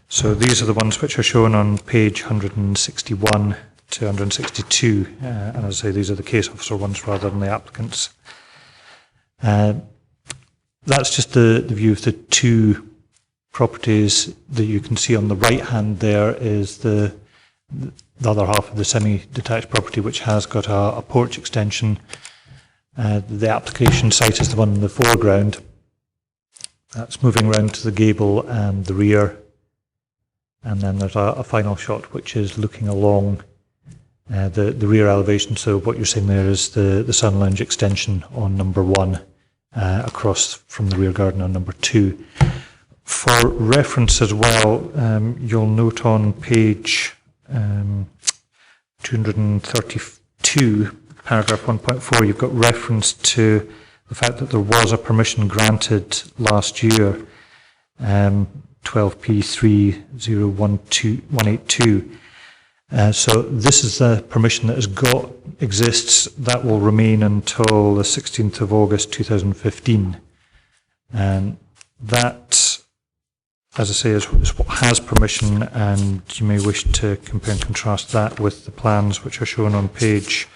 So these are the ones which are shown on page 161 to 162, and as I say, these are the case officer ones rather than the applicant's. That's just the view of the 2 properties that you can see on the right hand. There is the other half of the semi-detached property, which has got a porch extension. The application site is the one in the foreground. That's moving round to the gable and the rear. And then there's a final shot which is looking along the rear elevation. So what you're seeing there is the sun lounge extension on No.1 across from the rear garden on No.2. For reference as well, you'll note on page 232, paragraph 1.4, you've got reference to the fact that there was a permission granted last year, 12P3018182. So this is the permission that exists. That will remain until the 16th of August 2015. And that, as I say, is what has permission, and you may wish to compare and contrast that with the plans which are shown on page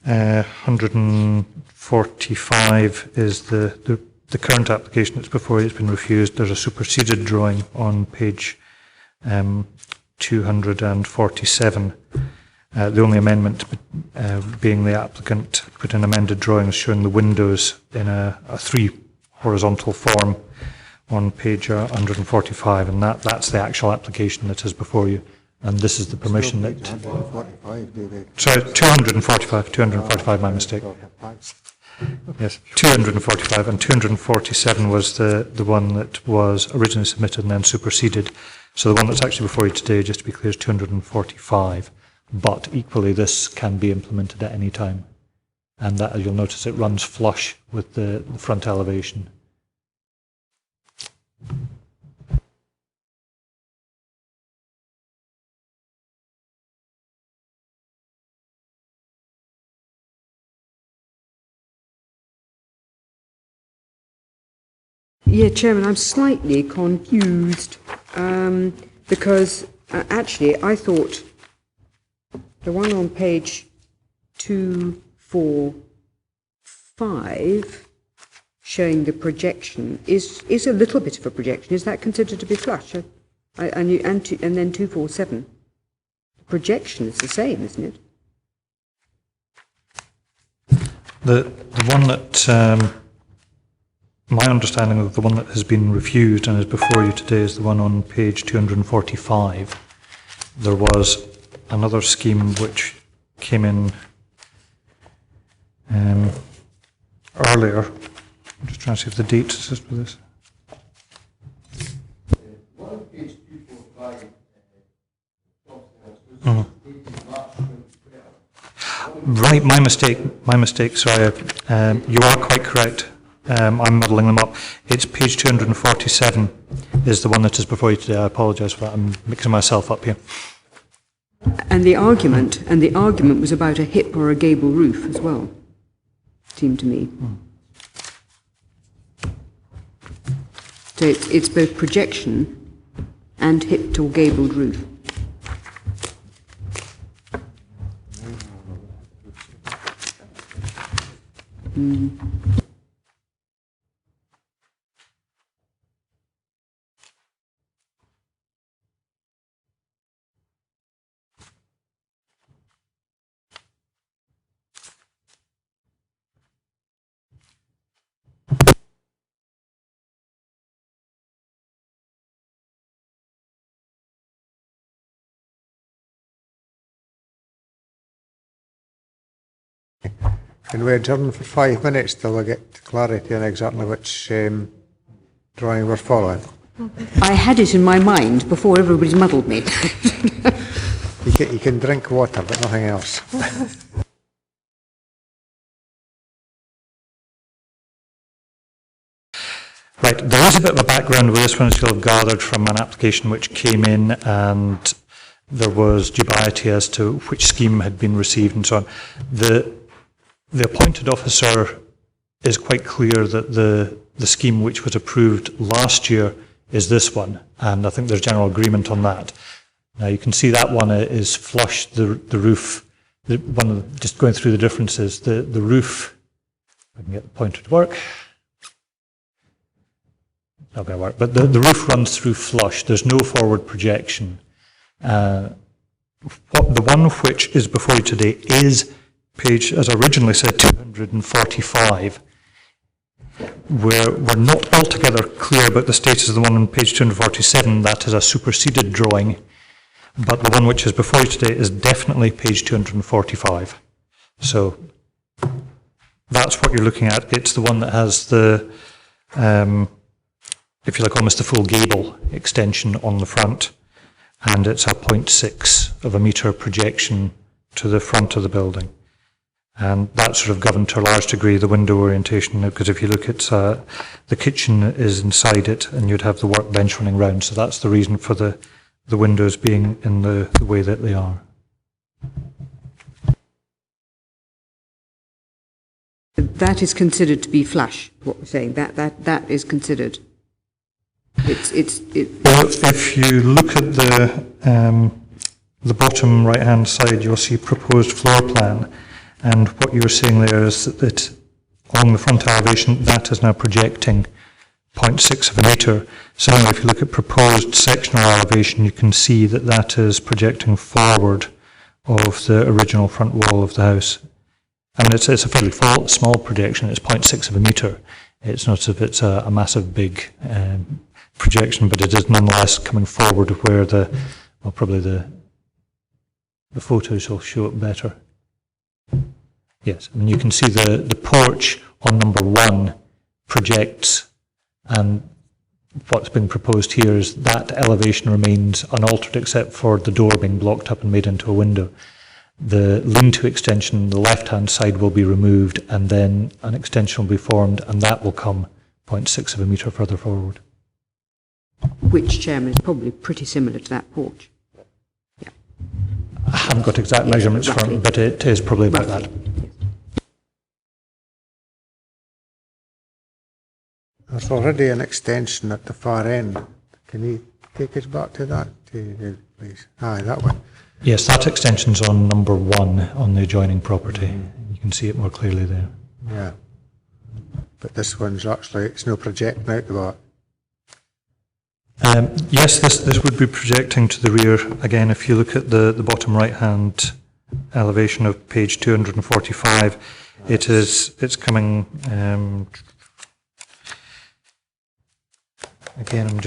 145 is the current application that's before you. It's been refused. There's a superseded drawing on page 247. The only amendment being the applicant put in amended drawings showing the windows in a 3 horizontal form on page 145, and that's the actual application that is before you, and this is the permission that... 245, my mistake. Yes, 245, and 247 was the one that was originally submitted and then superseded. So the one that's actually before you today, just to be clear, is 245, but equally this can be implemented at any time, and that, as you'll notice, it runs flush with the front elevation. Yeah, Chairman, I'm slightly confused because actually I thought the one on page 245 showing the projection is a little bit of a projection. Is that considered to be flush? And then 247. The projection is the same, isn't it? The one that, my understanding of the one that has been refused and is before you today is the one on page 245. There was another scheme which came in earlier. I'm just trying to see if the date is for this. Right, my mistake, sorry. You are quite correct. I'm muddling them up. It's page 247 is the one that is before you today. I apologise for that. I'm mixing myself up here. And the argument was about a hip or a gable roof as well, seemed to me. So it's both projection and hipped or gabled roof. Can we adjourn for 5 minutes till we get clarity on exactly which drawing we're following? I had it in my mind before everybody's muddled me. You can drink water, but nothing else. Right, there is a bit of a background with this one, as you'll have gathered from an application which came in, and there was dubiety as to which scheme had been received and so on. The appointed officer is quite clear that the scheme which was approved last year is this one, and I think there's general agreement on that. Now you can see that one is flush, the roof, just going through the differences, the roof, if I can get the pointer to work, not going to work, but the roof runs through flush, there's no forward projection. The one which is before you today is page, as I originally said, 245. We're not altogether clear about the status of the one on page 247. That is a superseded drawing, but the one which is before you today is definitely page 245. So that's what you're looking at. It's the one that has the, if you like, almost the full gable extension on the front, and it's a 0.6 of a metre projection to the front of the building. And that's sort of governed to a large degree the window orientation, because if you look at the kitchen is inside it and you'd have the workbench running round, so that's the reason for the windows being in the way that they are. That is considered to be flush, what we're saying, that is considered. Well, if you look at the bottom right hand side, you'll see proposed floor plan. And what you're seeing there is that along the front elevation, that is now projecting 0.6 of a metre. Similarly, if you look at proposed sectional elevation, you can see that that is projecting forward of the original front wall of the house. I mean, it's a fairly small projection. It's 0.6 of a metre. It's not as if it's a massive big projection, but it is nonetheless coming forward where probably the photos will show it better. Yes, I mean, you can see the porch on number 1 projects, and what's been proposed here is that elevation remains unaltered except for the door being blocked up and made into a window. The lean-to extension on the left-hand side will be removed, and then an extension will be formed, and that will come 0.6 of a metre further forward. Which, Chairman, is probably pretty similar to that porch. Yeah. I haven't got exact measurements for it, but it is probably about that. There's already an extension at the far end. Can you take us back to that, please? Aye, that one. Yes, that extension's on number 1 on the adjoining property. You can see it more clearly there. Yeah. but this one's actually, it's no projecting out the back. Yes, this would be projecting to the rear. Again, if you look at the bottom right-hand elevation of page 245, it's coming. Again,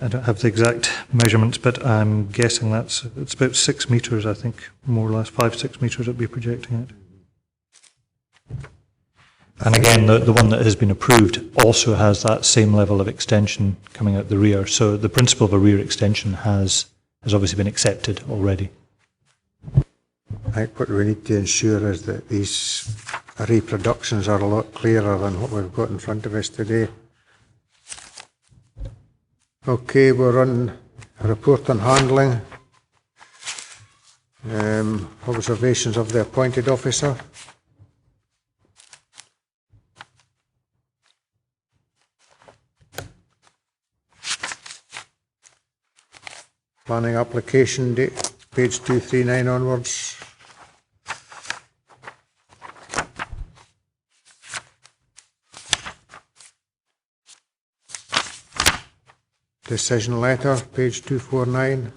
I don't have the exact measurements, but I'm guessing it's about 6 metres. I think more or less 5-6 metres it'd be projecting it. And again, the one that has been approved also has that same level of extension coming out the rear. So the principle of a rear extension has obviously been accepted already. I think what we need to ensure is that these reproductions are a lot clearer than what we've got in front of us today. Okay, we're on a report on handling. Observations of the appointed officer. Planning application date, page 239 onwards. Decision letter, page 249.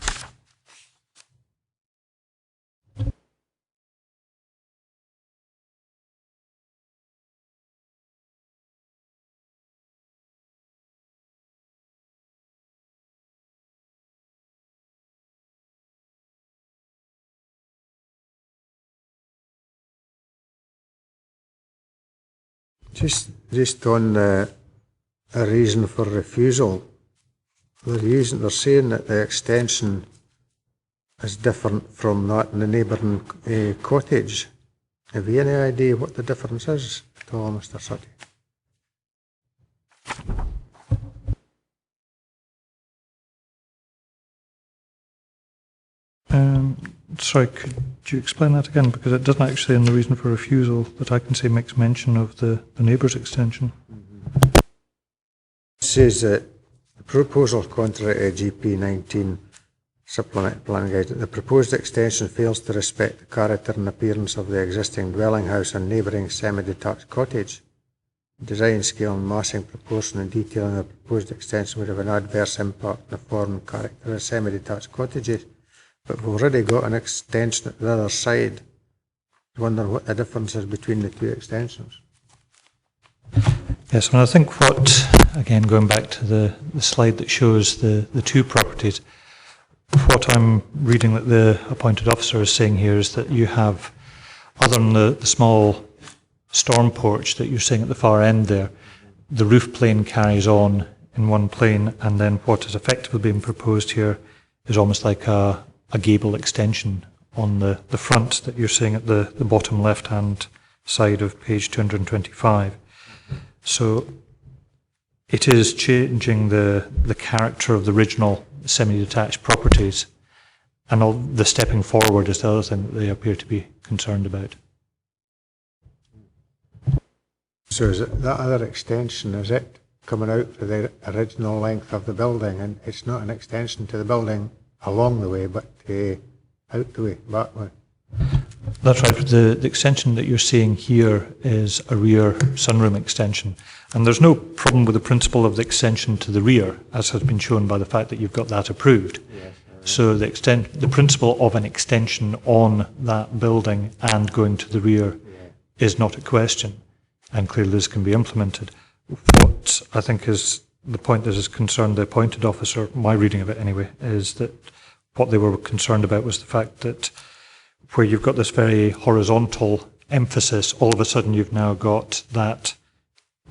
Just on a reason for refusal, they're saying that the extension is different from that in the neighbouring cottage. Have you any idea what the difference is at all, Mr. Sutty? Sorry, could you explain that again? Because it doesn't actually, in the reason for refusal that I can see, makes mention of the neighbour's extension. It says that the proposal contrary to GP 19 supplementary planning guide, the proposed extension fails to respect the character and appearance of the existing dwelling house and neighbouring semi-detached cottage. Design, scale and massing, proportion and detail in the proposed extension would have an adverse impact on the form and character of semi-detached cottages. But we've already got an extension at the other side. I wonder what the difference is between the two extensions. Yes, and I think again, going back to the slide that shows the two properties, what I'm reading that the appointed officer is saying here is that you have, other than the small storm porch that you're seeing at the far end there, the roof plane carries on in one plane, and then what is effectively being proposed here is almost like a gable extension on the front that you're seeing at the bottom left-hand side of page 225. So it is changing the character of the original semi-detached properties, and all the stepping forward is the other thing that they appear to be concerned about. So is it that other extension, is it coming out for the original length of the building, and it's not an extension to the building along the way, but out the way, back way? That's right. The extension that you're seeing here is a rear sunroom extension. And there's no problem with the principle of the extension to the rear, as has been shown by the fact that you've got that approved. Yes, so the principle of an extension on that building and going to the rear is not a question. And clearly this can be implemented. What I think is the point that has concerned the appointed officer, my reading of it anyway, is that what they were concerned about was the fact that where you've got this very horizontal emphasis, all of a sudden you've now got that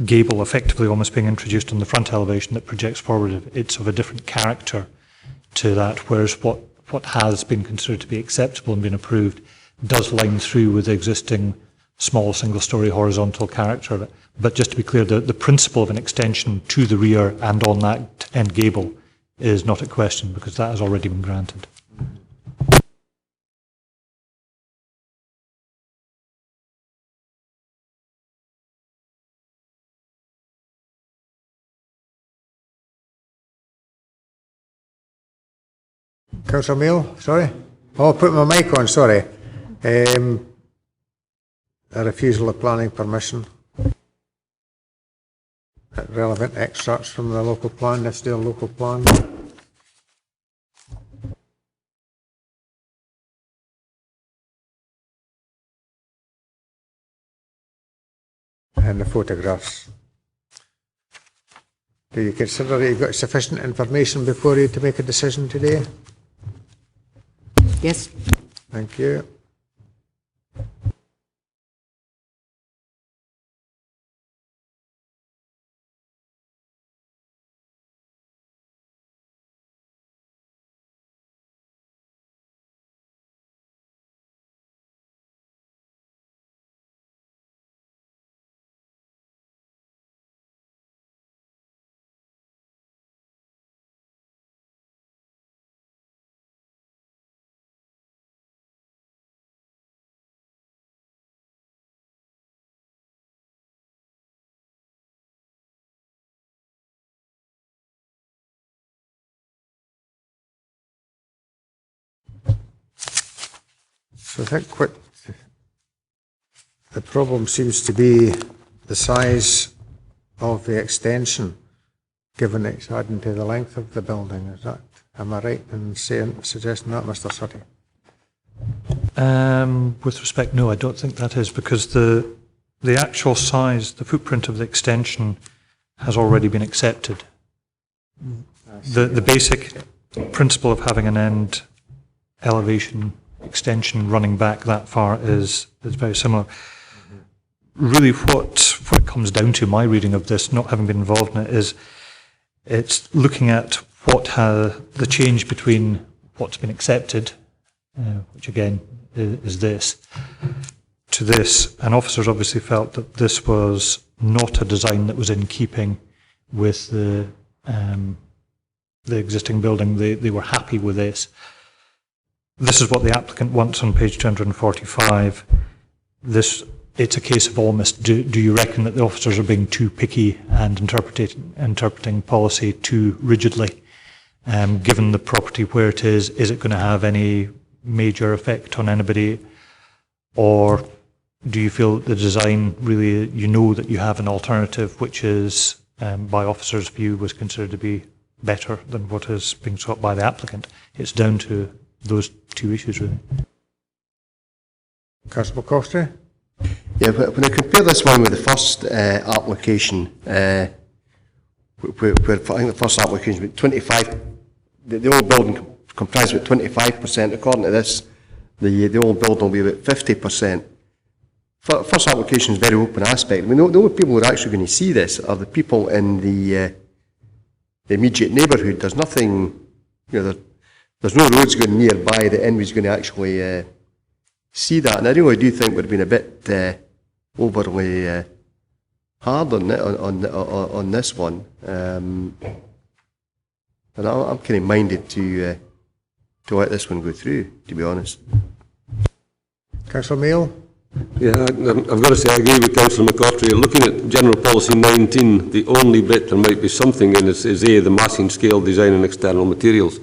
gable effectively almost being introduced on the front elevation that projects forward. It's of a different character to that, whereas what has been considered to be acceptable and been approved does line through with the existing small single-storey horizontal character of it. But just to be clear, the principle of an extension to the rear and on that end gable is not a question, because that has already been granted. Councillor Mail, sorry. Oh, put my mic on, sorry. A refusal of planning permission. relevant extracts from the local plan, this their local plan. And the photographs. Do you consider that you've got sufficient information before you to make a decision today? Yes. Thank you. So I think what the problem seems to be the size of the extension, given it's adding to the length of the building. Is that, am I right in suggesting that, Mr. Sutty? With respect, no, I don't think that is, because the actual size, the footprint of the extension has already been accepted. The basic principle of having an end elevation extension running back that far is very similar. Really what it comes down to, my reading of this, not having been involved in it, is it's looking at what the change between what's been accepted, which again is this, to this. And officers obviously felt that this was not a design that was in keeping with the existing building. They were happy with this. This is what the applicant wants on page 245. It's a case of almost, do you reckon that the officers are being too picky and interpreting policy too rigidly? Given the property where it is it going to have any major effect on anybody? Or do you feel that the design really, you know that you have an alternative which is, by officers' view, was considered to be better than what is being sought by the applicant? It's down to those two issues, really. Councillor McCoskey? Yeah, when I compare this one with the first application, where I think the first application was 25, the old building comprised about 25%. According to this, the old building will be about 50%. First application is very open aspect. I mean, the only people who are actually going to see this are the people in the immediate neighbourhood. There's nothing, there's no roads going nearby that anybody's going to actually see that. And I really do think we've been a bit overly hard on this one. And I'm kind of minded to let this one go through, to be honest. Councillor Mail? Yeah, I've got to say I agree with Councillor McCoskey. Looking at General Policy 19, the only bit there might be something in is A, the massing scale design and external materials.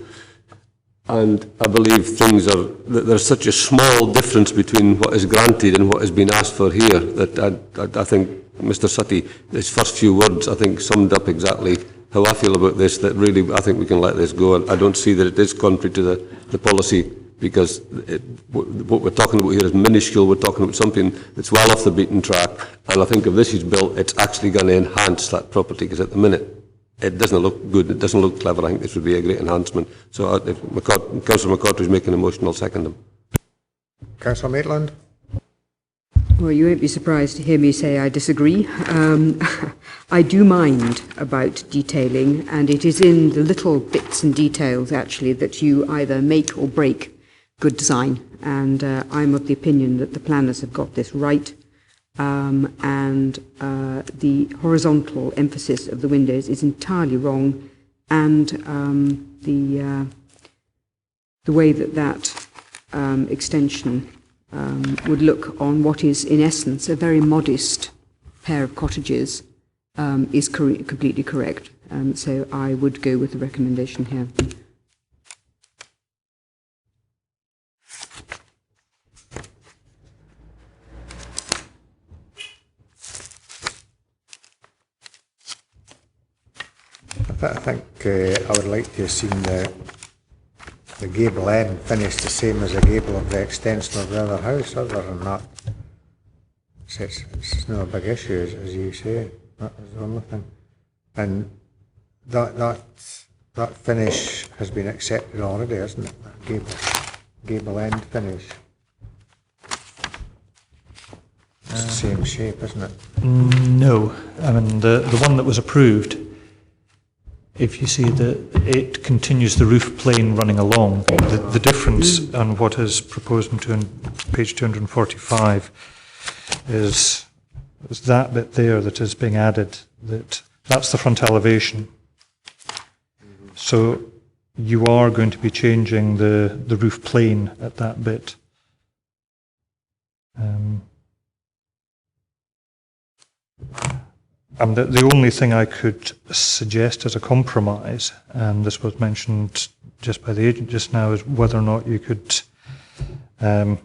And I believe there's such a small difference between what is granted and what has been asked for here that I think Mr. Sutty, his first few words, I think summed up exactly how I feel about this, that really I think we can let this go. And I don't see that it is contrary to the policy, because what we're talking about here is minuscule. We're talking about something that's well off the beaten track. And I think if this is built, it's actually going to enhance that property, because at the minute, it doesn't look good, it doesn't look clever. I think this would be a great enhancement. So if Councillor McCoskey is making a motion, I'll second him. Councillor Maitland? Well, you won't be surprised to hear me say I disagree. I do mind about detailing, and it is in the little bits and details, actually, that you either make or break good design. And I'm of the opinion that the planners have got this right. And the horizontal emphasis of the windows is entirely wrong, and the way that extension would look on what is in essence a very modest pair of cottages is completely correct. So I would go with the recommendation here. think I would like to have seen the gable end finished the same as the gable of the extension of the other house. Other than that, it's not a big issue, as you say. That was the only thing. And that finish has been accepted already, hasn't it? That gable end finish. It's the same shape, isn't it? No. I mean, the one that was approved, if you see that it continues the roof plane running along, the difference on what is proposed in page 245 is that bit there that is being added, that's the front elevation. So you are going to be changing the roof plane at that bit. And the only thing I could suggest as a compromise, and this was mentioned just by the agent just now, is whether or not you could. I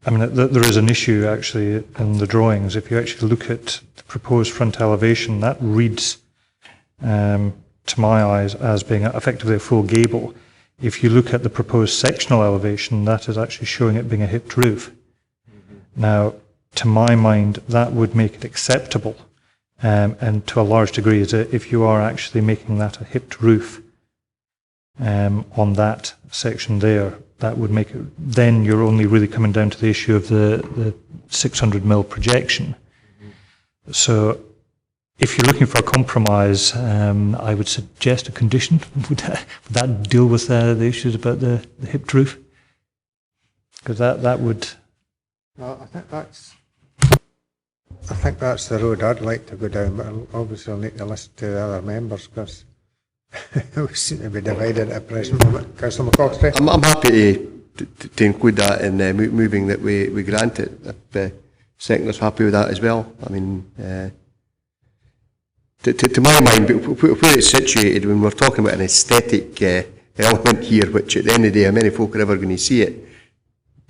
mean, there is an issue actually in the drawings. If you actually look at the proposed front elevation, that reads, to my eyes, as being effectively a full gable. If you look at the proposed sectional elevation, that is actually showing it being a hipped roof. Now, to my mind, that would make it acceptable. And to a large degree, is that if you are actually making that a hipped roof on that section there, that would make it, then you're only really coming down to the issue of the 600mm projection. So if you're looking for a compromise, I would suggest a condition. Would that deal with the issues about the hipped roof? Because that would... Well, I think that's the road I'd like to go down, but obviously I'll need to listen to the other members because we seem to be divided at the present moment. Councillor McCoxty? I'm happy to include that in moving that we grant it. If Secret's happy with that as well. I mean, to my mind, where it's situated, when we're talking about an aesthetic element here, which at the end of the day, how many folk are ever going to see it?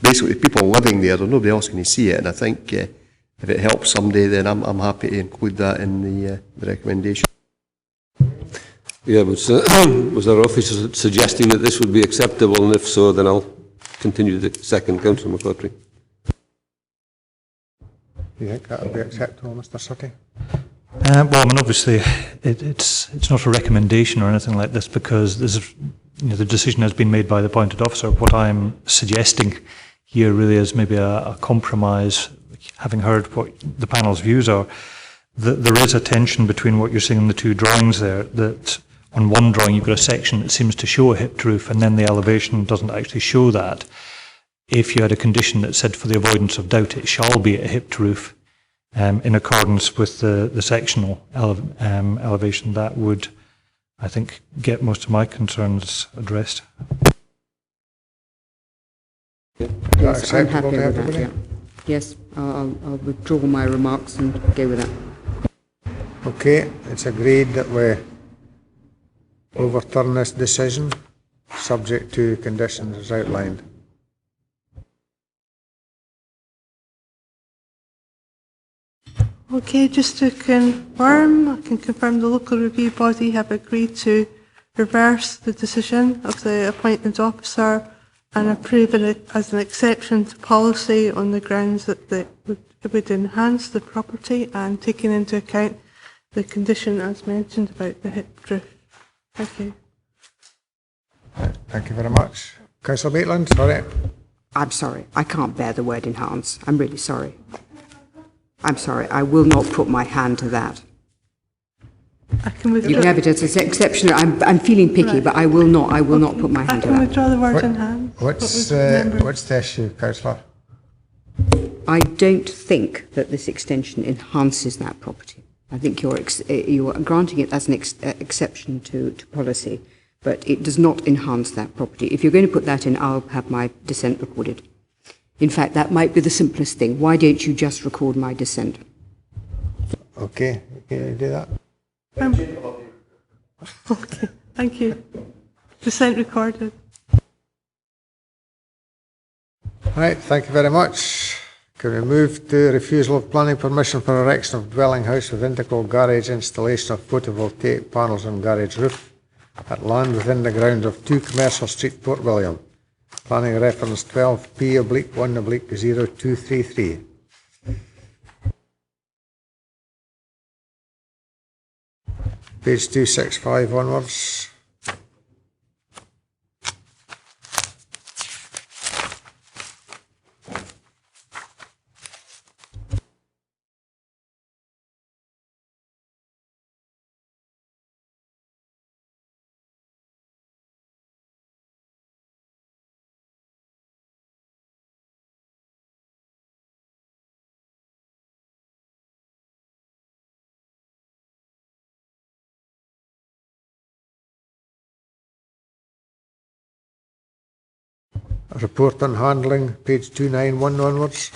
Basically, people living there, nobody else going to see it, and I think if it helps somebody, then I'm happy to include that in the recommendation. Yeah, was our officer suggesting that this would be acceptable, and if so, then I'll continue the second. Councillor McCautry. Do you think that would be acceptable, Mr. Sutty? Well, I mean, obviously, it's not a recommendation or anything like this because this is, the decision has been made by the appointed officer. What I'm suggesting here really is maybe a compromise, having heard what the panel's views are. There is a tension between what you're seeing in the two drawings there, that on one drawing you've got a section that seems to show a hipped roof and then the elevation doesn't actually show that. If you had a condition that said for the avoidance of doubt it shall be a hipped roof in accordance with the sectional elevation, that would, I think, get most of my concerns addressed. Yes, I'm happy with that, yeah. Yes, I'll withdraw my remarks and go with that. Okay, it's agreed that we overturn this decision, subject to conditions as outlined. Okay, just to confirm, I can confirm the local review body have agreed to reverse the decision of the appointment officer and approve it as an exception to policy on the grounds that it would enhance the property and taking into account the condition as mentioned about the hipped roof. Thank you. Thank you very much. Councillor Maitland, sorry. I'm sorry, I can't bear the word enhance. I'm really sorry. I'm sorry, I will not put my hand to that. I can withdraw. You can have it as an exception. I'm feeling picky, Right. but I will not put my hand I to can that. withdraw the word enhance. What's the issue, Councillor? I don't think that this extension enhances that property. I think you're granting it as an exception to policy, but it does not enhance that property. If you're going to put that in, I'll have my dissent recorded. In fact, that might be the simplest thing. Why don't you just record my dissent? Okay, can you do that? Okay, thank you. Dissent recorded. Right, thank you very much. Can we move to refusal of planning permission for erection of dwelling house with integral garage installation of photovoltaic panels on garage roof at land within the grounds of 2 Commercial Street, Port William. Planning reference 12P/1/0233. Page 265 onwards. Report on handling, page 291 onwards.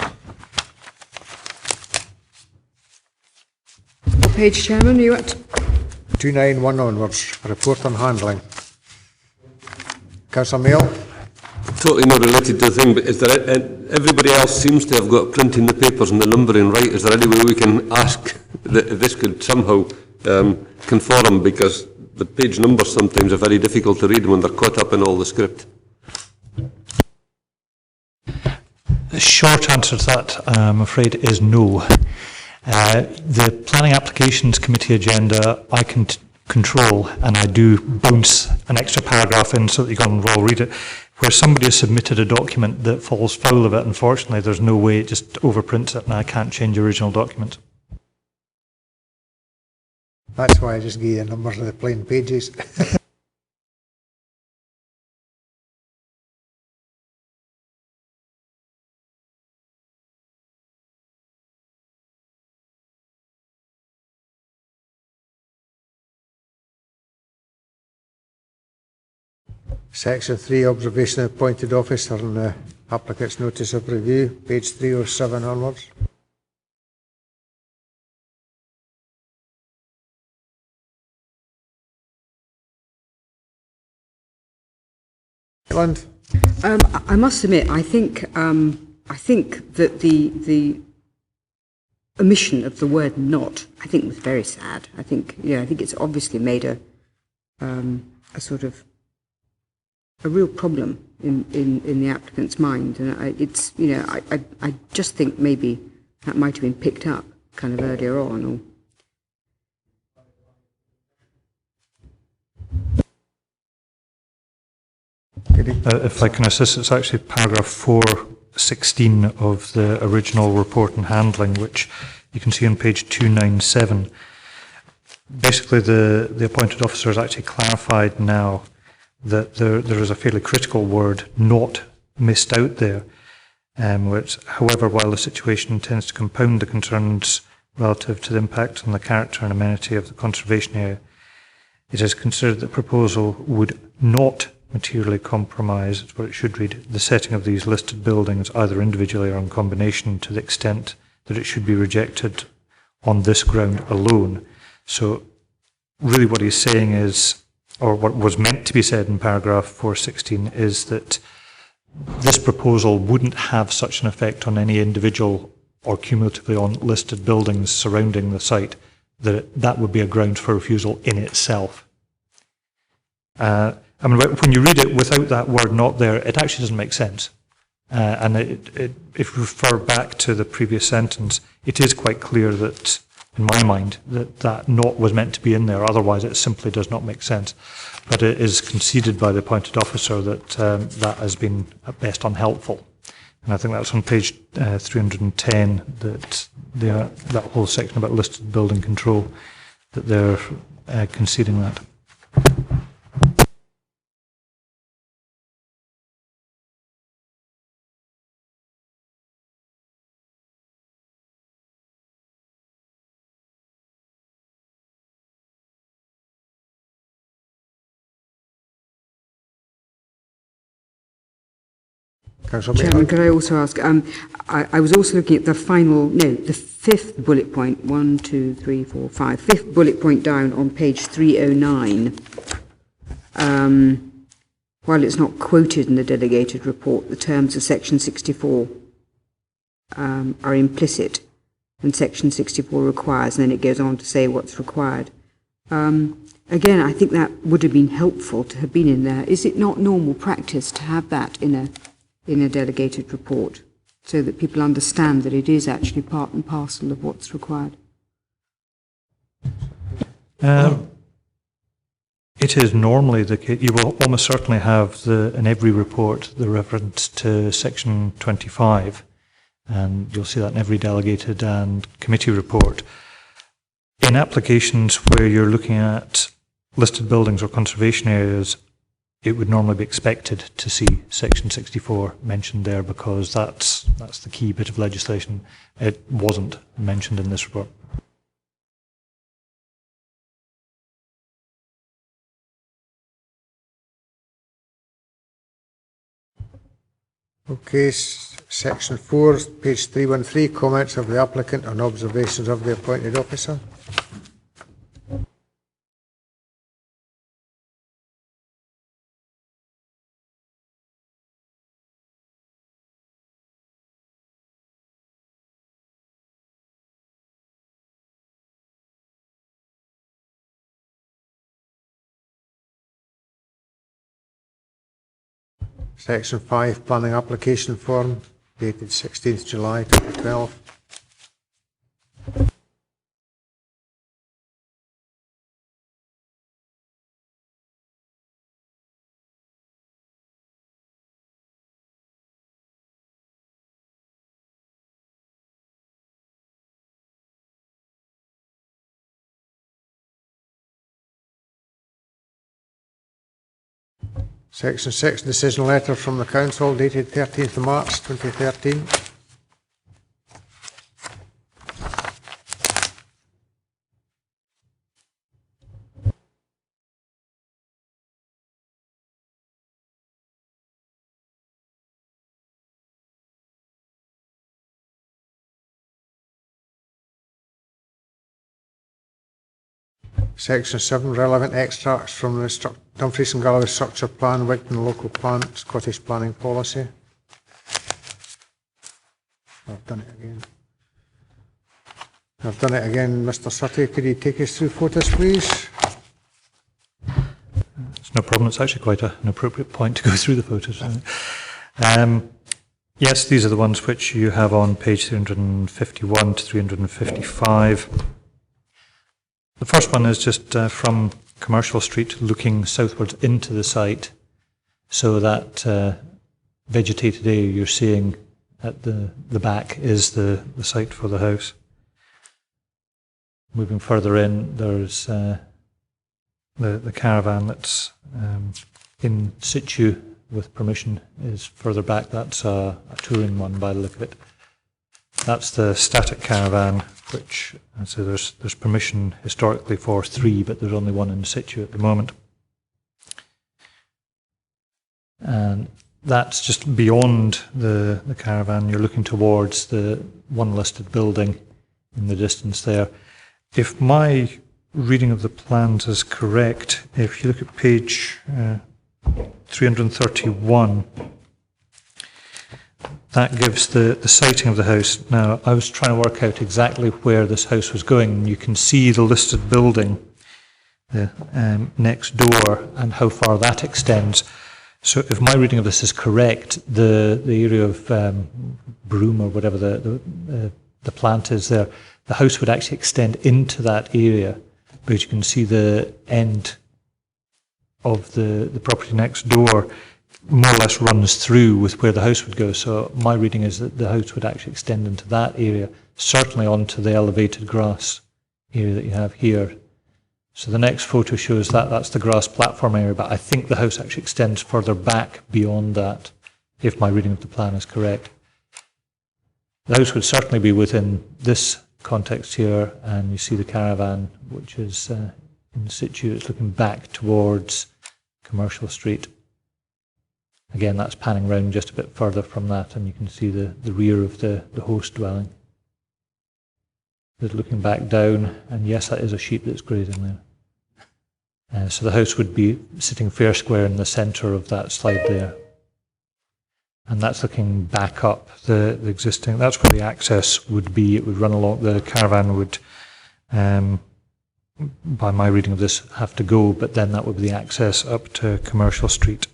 What page, Chairman, are you at? 291 onwards. Report on handling. Councillor Mail. Totally not related to the thing, but is there, everybody else seems to have got printing the papers and the numbering right. Is there any way we can ask that this could somehow conform, because the page numbers sometimes are very difficult to read when they're caught up in all the script? The short answer to that, I'm afraid, is no. The Planning Applications Committee agenda I can control, and I do bounce an extra paragraph in so that you can all read it. Where somebody has submitted a document that falls foul of it, unfortunately, there's no way it just overprints it, and I can't change the original document. That's why I just gave you the numbers of the plain pages. Section 3, observation of appointed officer and the applicant's notice of review, page 307 onwards. Ireland. I must admit, I think that the omission of the word "not" I think was very sad. I think it's obviously made a sort of a real problem in the applicant's mind, and I just think maybe that might have been picked up kind of earlier on. Or If I can assist, it's actually paragraph 416 of the original report and handling, which you can see on page 297. Basically, the appointed officer has actually clarified now that there is a fairly critical word, "not," missed out there, which, however, while the situation tends to compound the concerns relative to the impact on the character and amenity of the conservation area, it is considered that the proposal would not materially compromise, it's what it should read, the setting of these listed buildings, either individually or in combination, to the extent that it should be rejected on this ground alone. So really what he's saying is, or what was meant to be said in paragraph 416, is that this proposal wouldn't have such an effect on any individual or cumulatively on listed buildings surrounding the site, that would be a ground for refusal in itself. I mean, when you read it without that word "not" there, it actually doesn't make sense. And if you refer back to the previous sentence, it is quite clear that, in my mind, that "not" was meant to be in there. Otherwise, it simply does not make sense. But it is conceded by the appointed officer that that has been at best unhelpful. And I think that's on page 310 that that whole section about listed building control, that they're conceding that. Chairman, could I also ask, I was also looking at the fifth bullet point, 5th bullet point down on page 309. While it's not quoted in the delegated report, the terms of section 64 are implicit and section 64 requires, and then it goes on to say what's required. Again, I think that would have been helpful to have been in there. Is it not normal practice to have that in a delegated report so that people understand that it is actually part and parcel of what's required? It is normally the case. You will almost certainly have in every report the reference to section 25, and you'll see that in every delegated and committee report. In applications where you're looking at listed buildings or conservation areas, it would normally be expected to see section 64 mentioned there, because that's the key bit of legislation. It wasn't mentioned in this report. Okay, section 4, page 313, comments of the applicant and observations of the appointed officer. Section 5, planning application form, dated 16th July 2012. Section 6, decision letter from the Council, dated 13th of March 2013. Section 7, relevant extracts from the Dumfries and Galloway Structure Plan, Wigton Local Plan, Scottish Planning Policy. I've done it again. Mr. Sutty, could you take us through photos, please? It's no problem. It's actually quite an appropriate point to go through the photos. Yes, these are the ones which you have on page 351 to 355. The first one is just from Commercial Street looking southwards into the site, so that vegetated area you're seeing at the back is the site for the house. Moving further in, there's the caravan that's in situ with permission is further back. That's a touring one by the look of it. That's the static caravan, which, so there's permission historically for 3, but there's only 1 in situ at the moment. And that's just beyond the caravan. You're looking towards the one listed building in the distance there. If my reading of the plans is correct, if you look at page 331, that gives the siting of the house. Now, I was trying to work out exactly where this house was going. You can see the listed building next door and how far that extends. So if my reading of this is correct, the area of Broom or whatever the plant is there, the house would actually extend into that area, but you can see the end of the property next door more or less runs through with where the house would go. So my reading is that the house would actually extend into that area, certainly onto the elevated grass area that you have here. So the next photo shows that's the grass platform area, but I think the house actually extends further back beyond that, if my reading of the plan is correct. The house would certainly be within this context here, and you see the caravan, which is in situ. It's looking back towards Commercial Street. Again, that's panning round just a bit further from that, and you can see the rear of the host dwelling. It's looking back down, and yes, that is a sheep that's grazing there. So the house would be sitting fair square in the centre of that slide there. and that's looking back up the existing, that's where the access would be. It would run along, the caravan would, by my reading of this, have to go, but then that would be the access up to Commercial Street.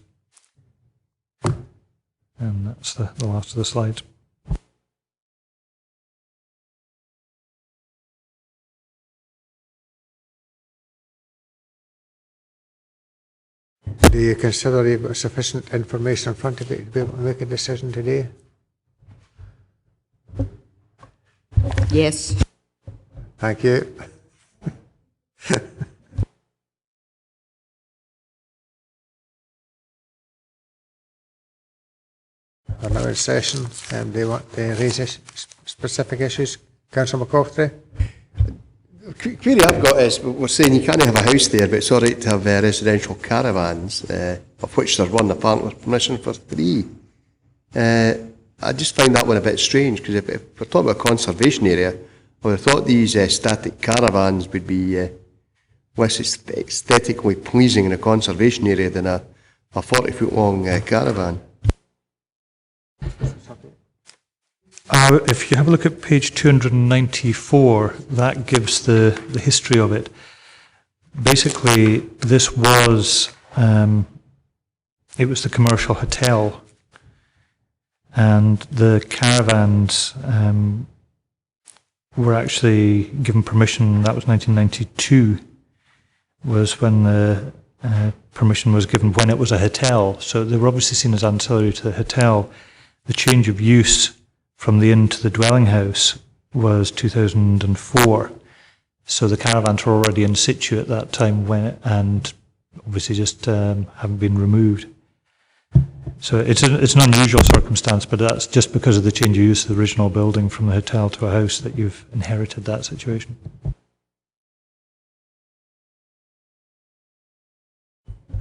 And that's the last of the slides. Do you consider you've got sufficient information in front of you to be able to make a decision today? Yes. Thank you. Another session, do you want to raise specific issues? Councillor McCoffrey? Query I've got is, we're saying you can't have a house there, but it's all right to have residential caravans, of which there's one apparently with permission for 3. I just find that one a bit strange, because if we're talking about a conservation area, I would have thought these static caravans would be less aesthetically pleasing in a conservation area than a 40-foot long caravan. If you have a look at page 294, that gives the history of it. Basically, this was, it was the commercial hotel, and the caravans were actually given permission. That was 1992, was when the permission was given, when it was a hotel. So they were obviously seen as ancillary to the hotel. The change of use from the inn to the dwelling house was 2004. So the caravans were already in situ at that time, and obviously just haven't been removed. So it's an unusual circumstance, but that's just because of the change of use of the original building from the hotel to a house that you've inherited that situation.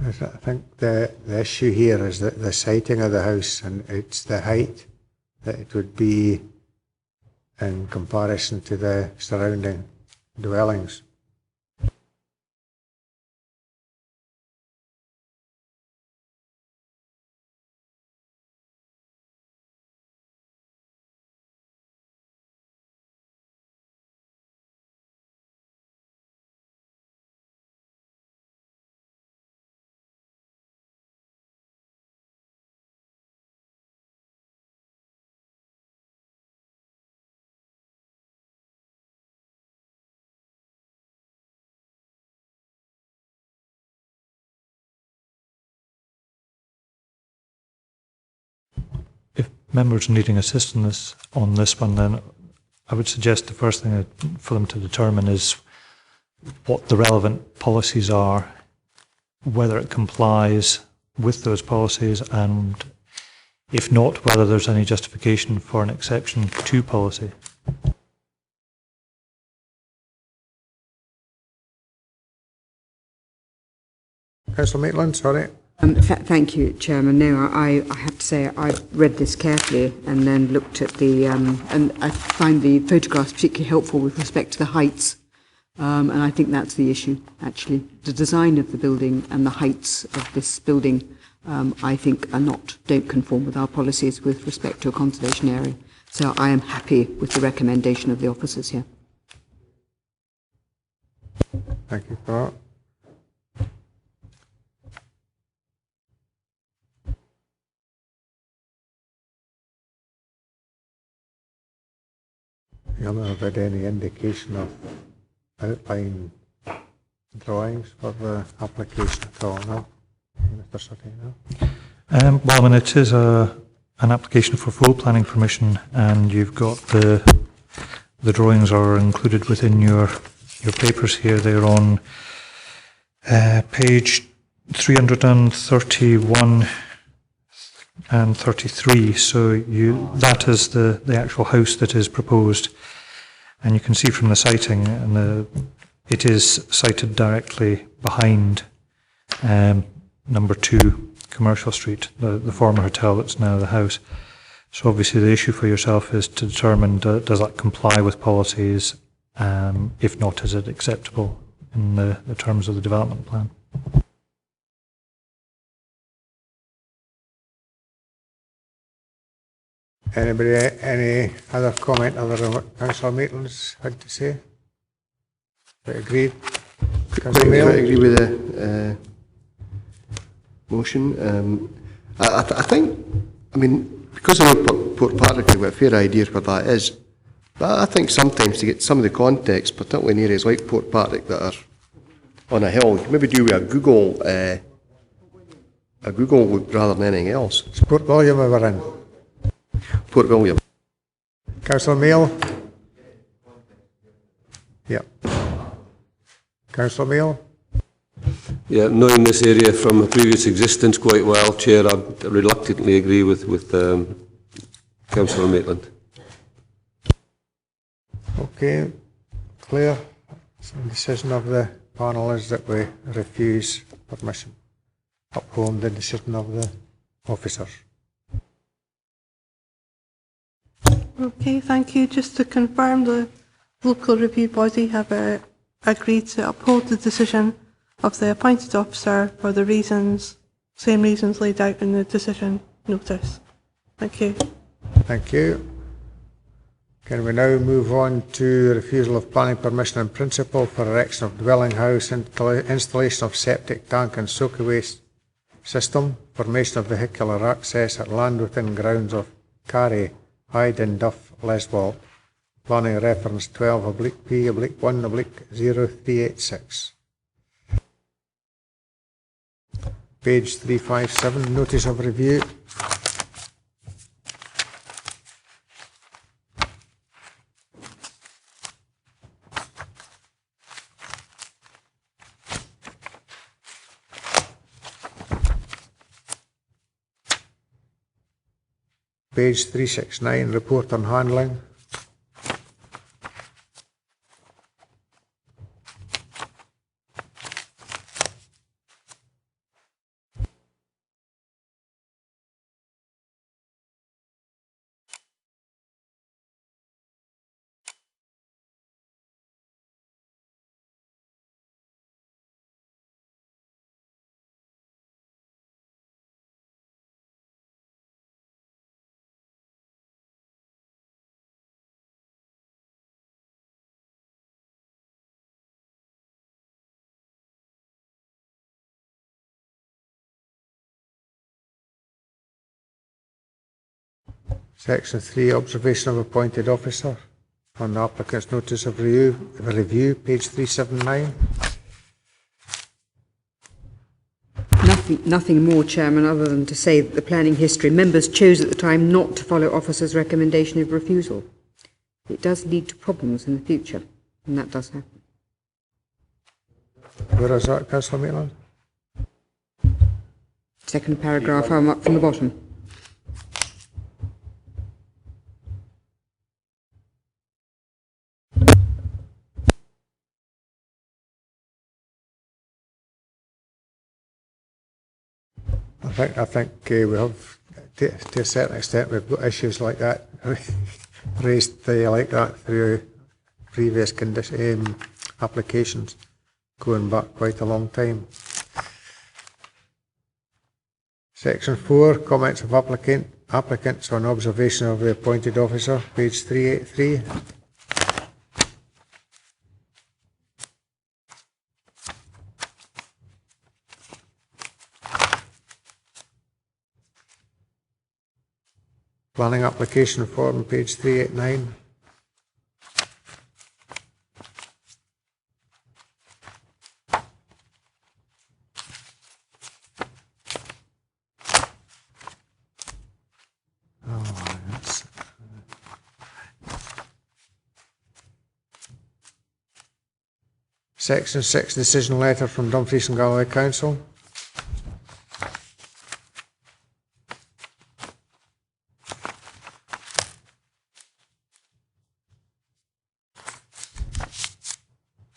I think the issue here is that the siting of the house, and it's the height that it would be in comparison to the surrounding dwellings. If members needing assistance on this one, then I would suggest the first thing for them to determine is what the relevant policies are, whether it complies with those policies, and if not, whether there's any justification for an exception to policy. Councillor Maitland, sorry. Thank you, Chairman. No, I have to say I read this carefully and then looked at the, and I find the photographs particularly helpful with respect to the heights. And I think that's the issue, actually. The design of the building and the heights of this building, I think, don't conform with our policies with respect to a conservation area. So I am happy with the recommendation of the officers here. Thank you for that. You haven't had any indication of outline drawings for the application at all, no? Mr. Sutton, no? Well, I mean, it is an application for full planning permission, and you've got the drawings are included within your papers here. They're on page 331 and 33. So that is the actual house that is proposed, and you can see from the siting, and it is sited directly behind No.2 Commercial Street, the former hotel that's now the house. So obviously the issue for yourself is to determine, does that comply with policies? If not, is it acceptable in the terms of the development plan? Anybody, any other comment other than what Councillor Maitland's had to say? Agreed? Councillor Quite Mail? agree with the motion. I think, I mean, because I know Port Patrick, I've got a fair idea of what that is. But I think sometimes to get some of the context, particularly in areas like Port Patrick that are on a hill, you can maybe do with a Google look rather than anything else. It's Port William we were in. Port William. Councillor Mail? Yep. Councillor Mail? Yeah, knowing this area from a previous existence quite well, Chair, I reluctantly agree with Councillor Maitland. Okay, Claire, so the decision of the panel is that we refuse permission, uphold the decision of the officers. Okay, thank you. Just to confirm, the local review body have agreed to uphold the decision of the appointed officer for the reasons, same reasons laid out in the decision notice. Thank you. Thank you. Can we now move on to refusal of planning permission in principle for erection of dwelling house, installation of septic tank and soakaway system, formation of vehicular access at land within grounds of Carry, Hyden, Duff, Leswell, planning reference 12/P/1/0386. Page 357, notice of review. Page 369, report on handling. Section 3, observation of appointed officer on the applicant's notice of review, page 379. Nothing more, Chairman, other than to say that the planning history members chose at the time not to follow officer's recommendation of refusal. It does lead to problems in the future, and that does happen. Where is that, Councillor Maitland? Second paragraph, I'm up from the bottom. I think we have, to a certain extent, we've got issues like that raised like that through previous applications going back quite a long time. Section 4, comments of applicants on observation of the appointed officer, page 383. Planning application form, page 389. Section 6, decision letter from Dumfries and Galloway Council.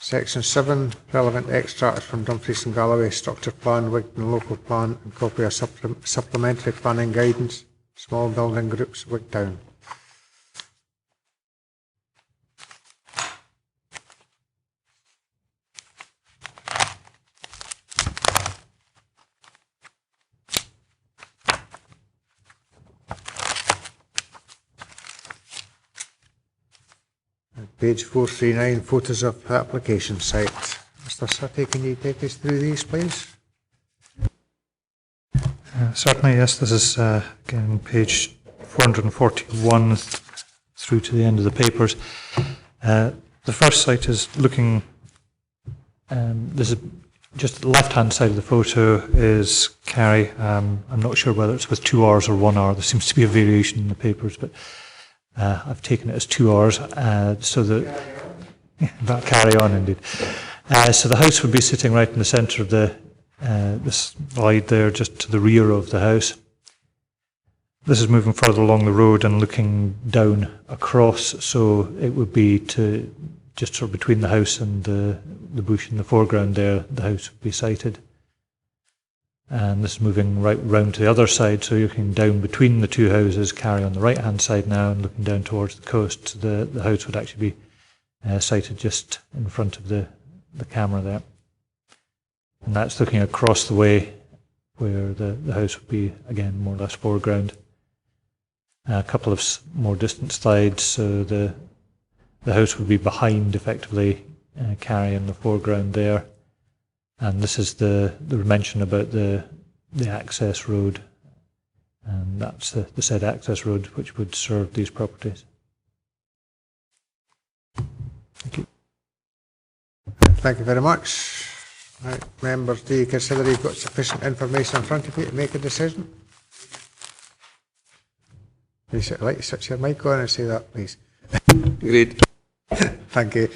Section 7, relevant extracts from Dumfries and Galloway Structure Plan, Wigton Local Plan, and copy of supplementary planning guidance, small building groups, Wigtown. Page 439, photos of the application site. Mr. Sutty, can you take us through these, please? Certainly, yes. This is, again, page 441 through to the end of the papers. The first site is looking, this is just the left-hand side of the photo is Carrie. I'm not sure whether it's with 2 R's or 1 R. There seems to be a variation in the papers, but I've taken it as 2 R's, so that carry on indeed. So the house would be sitting right in the centre of the slide there, just to the rear of the house. This is moving further along the road and looking down across, so it would be to just sort of between the house and the bush in the foreground there, the house would be sited. And this is moving right round to the other side, so you're looking down between the two houses, carry on the right-hand side now and looking down towards the coast. So the house would actually be sited just in front of the camera there. And that's looking across the way where the house would be, again, more or less foreground. A couple of more distant slides, so the house would be behind, effectively, Carrie in the foreground there. And this is the mention about the access road, and that's the said access road which would serve these properties. Thank you. Thank you very much. Right, members, do you consider you've got sufficient information in front of you to make a decision? You should like to switch your mic on and say that, please. Agreed. Thank you.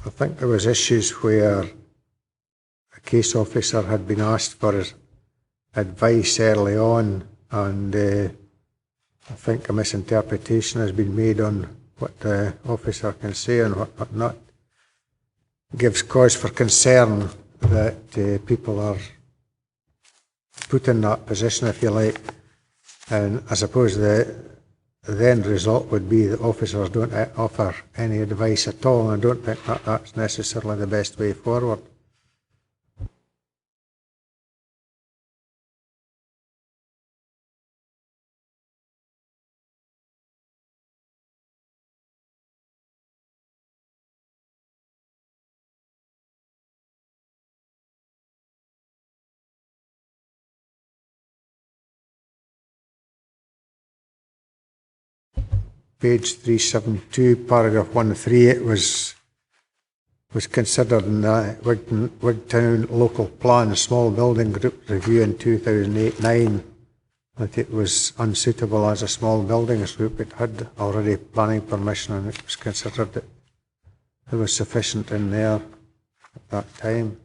I think there was issues where a case officer had been asked for advice early on, and I think a misinterpretation has been made on what the officer can say and what not. Gives cause for concern that people are put in that position, if you like, and I suppose the end result would be that officers don't offer any advice at all, and I don't think that's necessarily the best way forward. Page 372, paragraph 1.3, it was considered in the Wigtown local plan small building group review in 2008-9 that it was unsuitable as a small buildings group. It had already planning permission, and it was considered that there was sufficient in there at that time.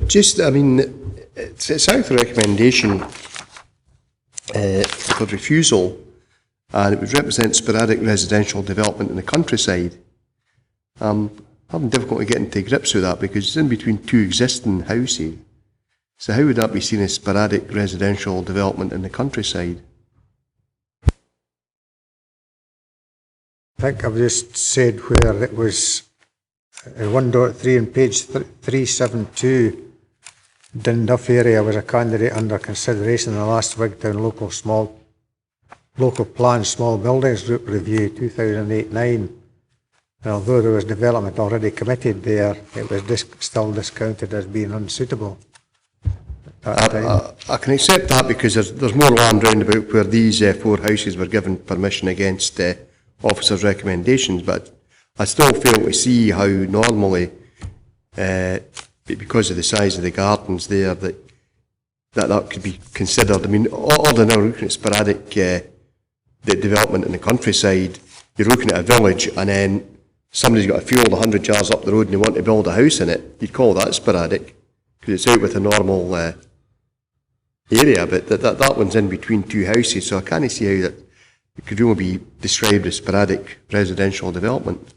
Just, I mean, it's out the recommendation for refusal, and it would represent sporadic residential development in the countryside. I'm having difficulty getting to grips with that because it's in between two existing houses. So how would that be seen as sporadic residential development in the countryside? I think I've just said where it was 1.3 on page 372. Duff area was a candidate under consideration in the last Wigtown local plan small buildings group review 2008-9. And although there was development already committed there, it was still discounted as being unsuitable. I can accept that because there's more land round about where these 4 houses were given permission against officers' recommendations, but I still fail to see how normally, because of the size of the gardens there, that could be considered. I mean, ordinarily looking at sporadic development in the countryside, you're looking at a village and then somebody's got a field 100 yards up the road and they want to build a house in it. You'd call that sporadic because it's out with a normal area, but that one's in between 2 houses, so I can't see how that it could really be described as sporadic residential development.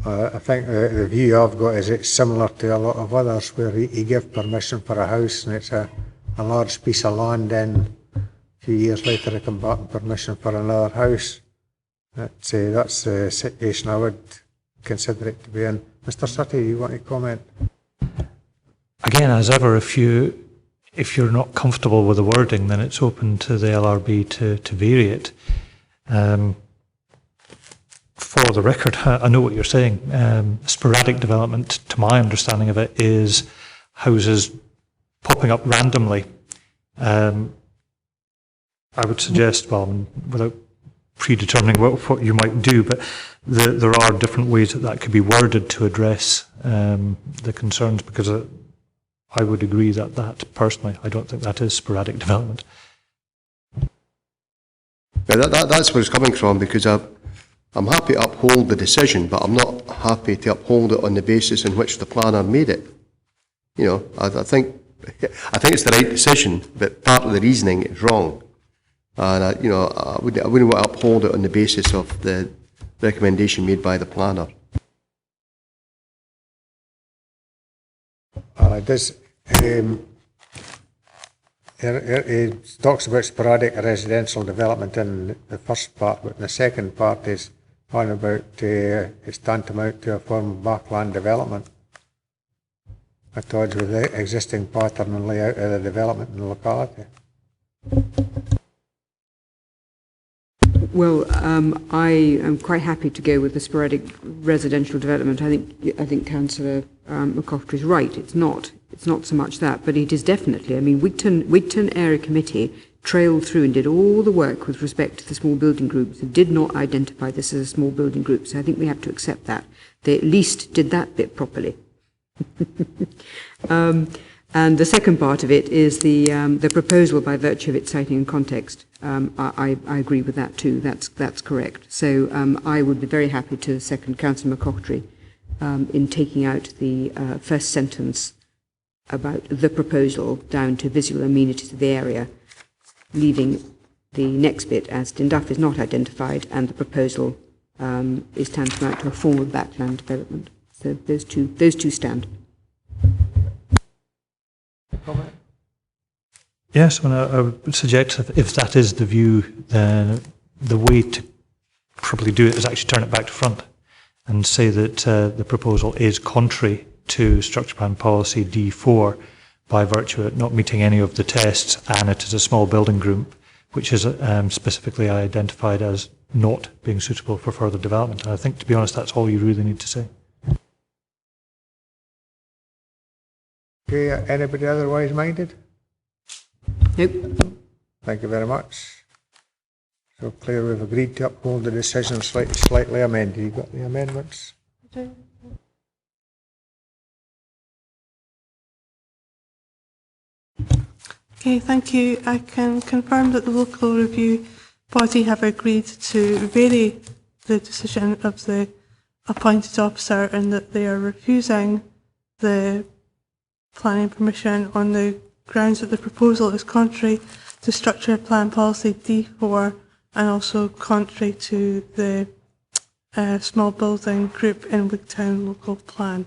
I think the view I've got is it's similar to a lot of others where you give permission for a house and it's a large piece of land, then a few years later they come back and permission for another house. That's the situation I would consider it to be in. Mr. Sutty, you want to comment? Again, as ever, if you're not comfortable with the wording, then it's open to the LRB to vary it. For the record, I know what you're saying. Sporadic development, to my understanding of it, is houses popping up randomly. I would suggest, well, without predetermining what you might do, but there are different ways that could be worded to address the concerns, because I would agree that personally, I don't think that is sporadic development. Yeah, that's where it's coming from, because I'm happy to uphold the decision, but I'm not happy to uphold it on the basis in which the planner made it. You know, I think it's the right decision, but part of the reasoning is wrong. And I wouldn't want to uphold it on the basis of the recommendation made by the planner. It talks about sporadic residential development in the first part, but in the second part is on about it's tantamount to a form of backland development at odds with the existing pattern and layout of the development in the locality. Well, I am quite happy to go with the sporadic residential development. I think Councillor McCoftry is right. It's not so much that, but it is definitely. I mean, Wigton Area Committee trailed through and did all the work with respect to the small building groups and did not identify this as a small building group. So I think we have to accept that. They at least did that bit properly. And the second part of it is the proposal by virtue of its citing and context. I agree with that too. That's correct. So I would be very happy to second Councillor McCochtry in taking out the first sentence about the proposal down to visual amenities of the area, leaving the next bit as Dinduff is not identified and the proposal is tantamount to a form of backland development. So those two stand. Yes, and I would suggest if that is the view, then the way to probably do it is actually turn it back to front and say that the proposal is contrary to Structure Plan Policy D4 by virtue of not meeting any of the tests, and it is a small building group which is specifically identified as not being suitable for further development. And I think, to be honest, that's all you really need to say. Okay, anybody otherwise minded? Nope. Thank you very much. So Claire, we've agreed to uphold the decision slightly amended. You got the amendments? Okay, thank you. I can confirm that the local review body have agreed to vary the decision of the appointed officer and that they are refusing the planning permission on the grounds that the proposal is contrary to Structure Plan Policy D4 and also contrary to the small building group in Wigtown local plan.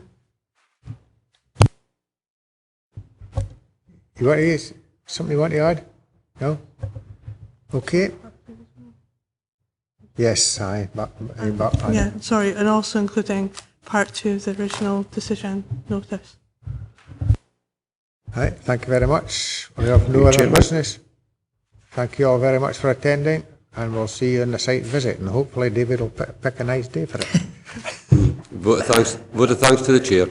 You want to use something you want to add? No? Okay. Yes, yeah, sorry, and also including part 2 of the original decision notice. Right, thank you very much. We have no other business. Thank you all very much for attending, and we'll see you on the site visit, and hopefully David will pick a nice day for it. Vote of thanks to the Chair.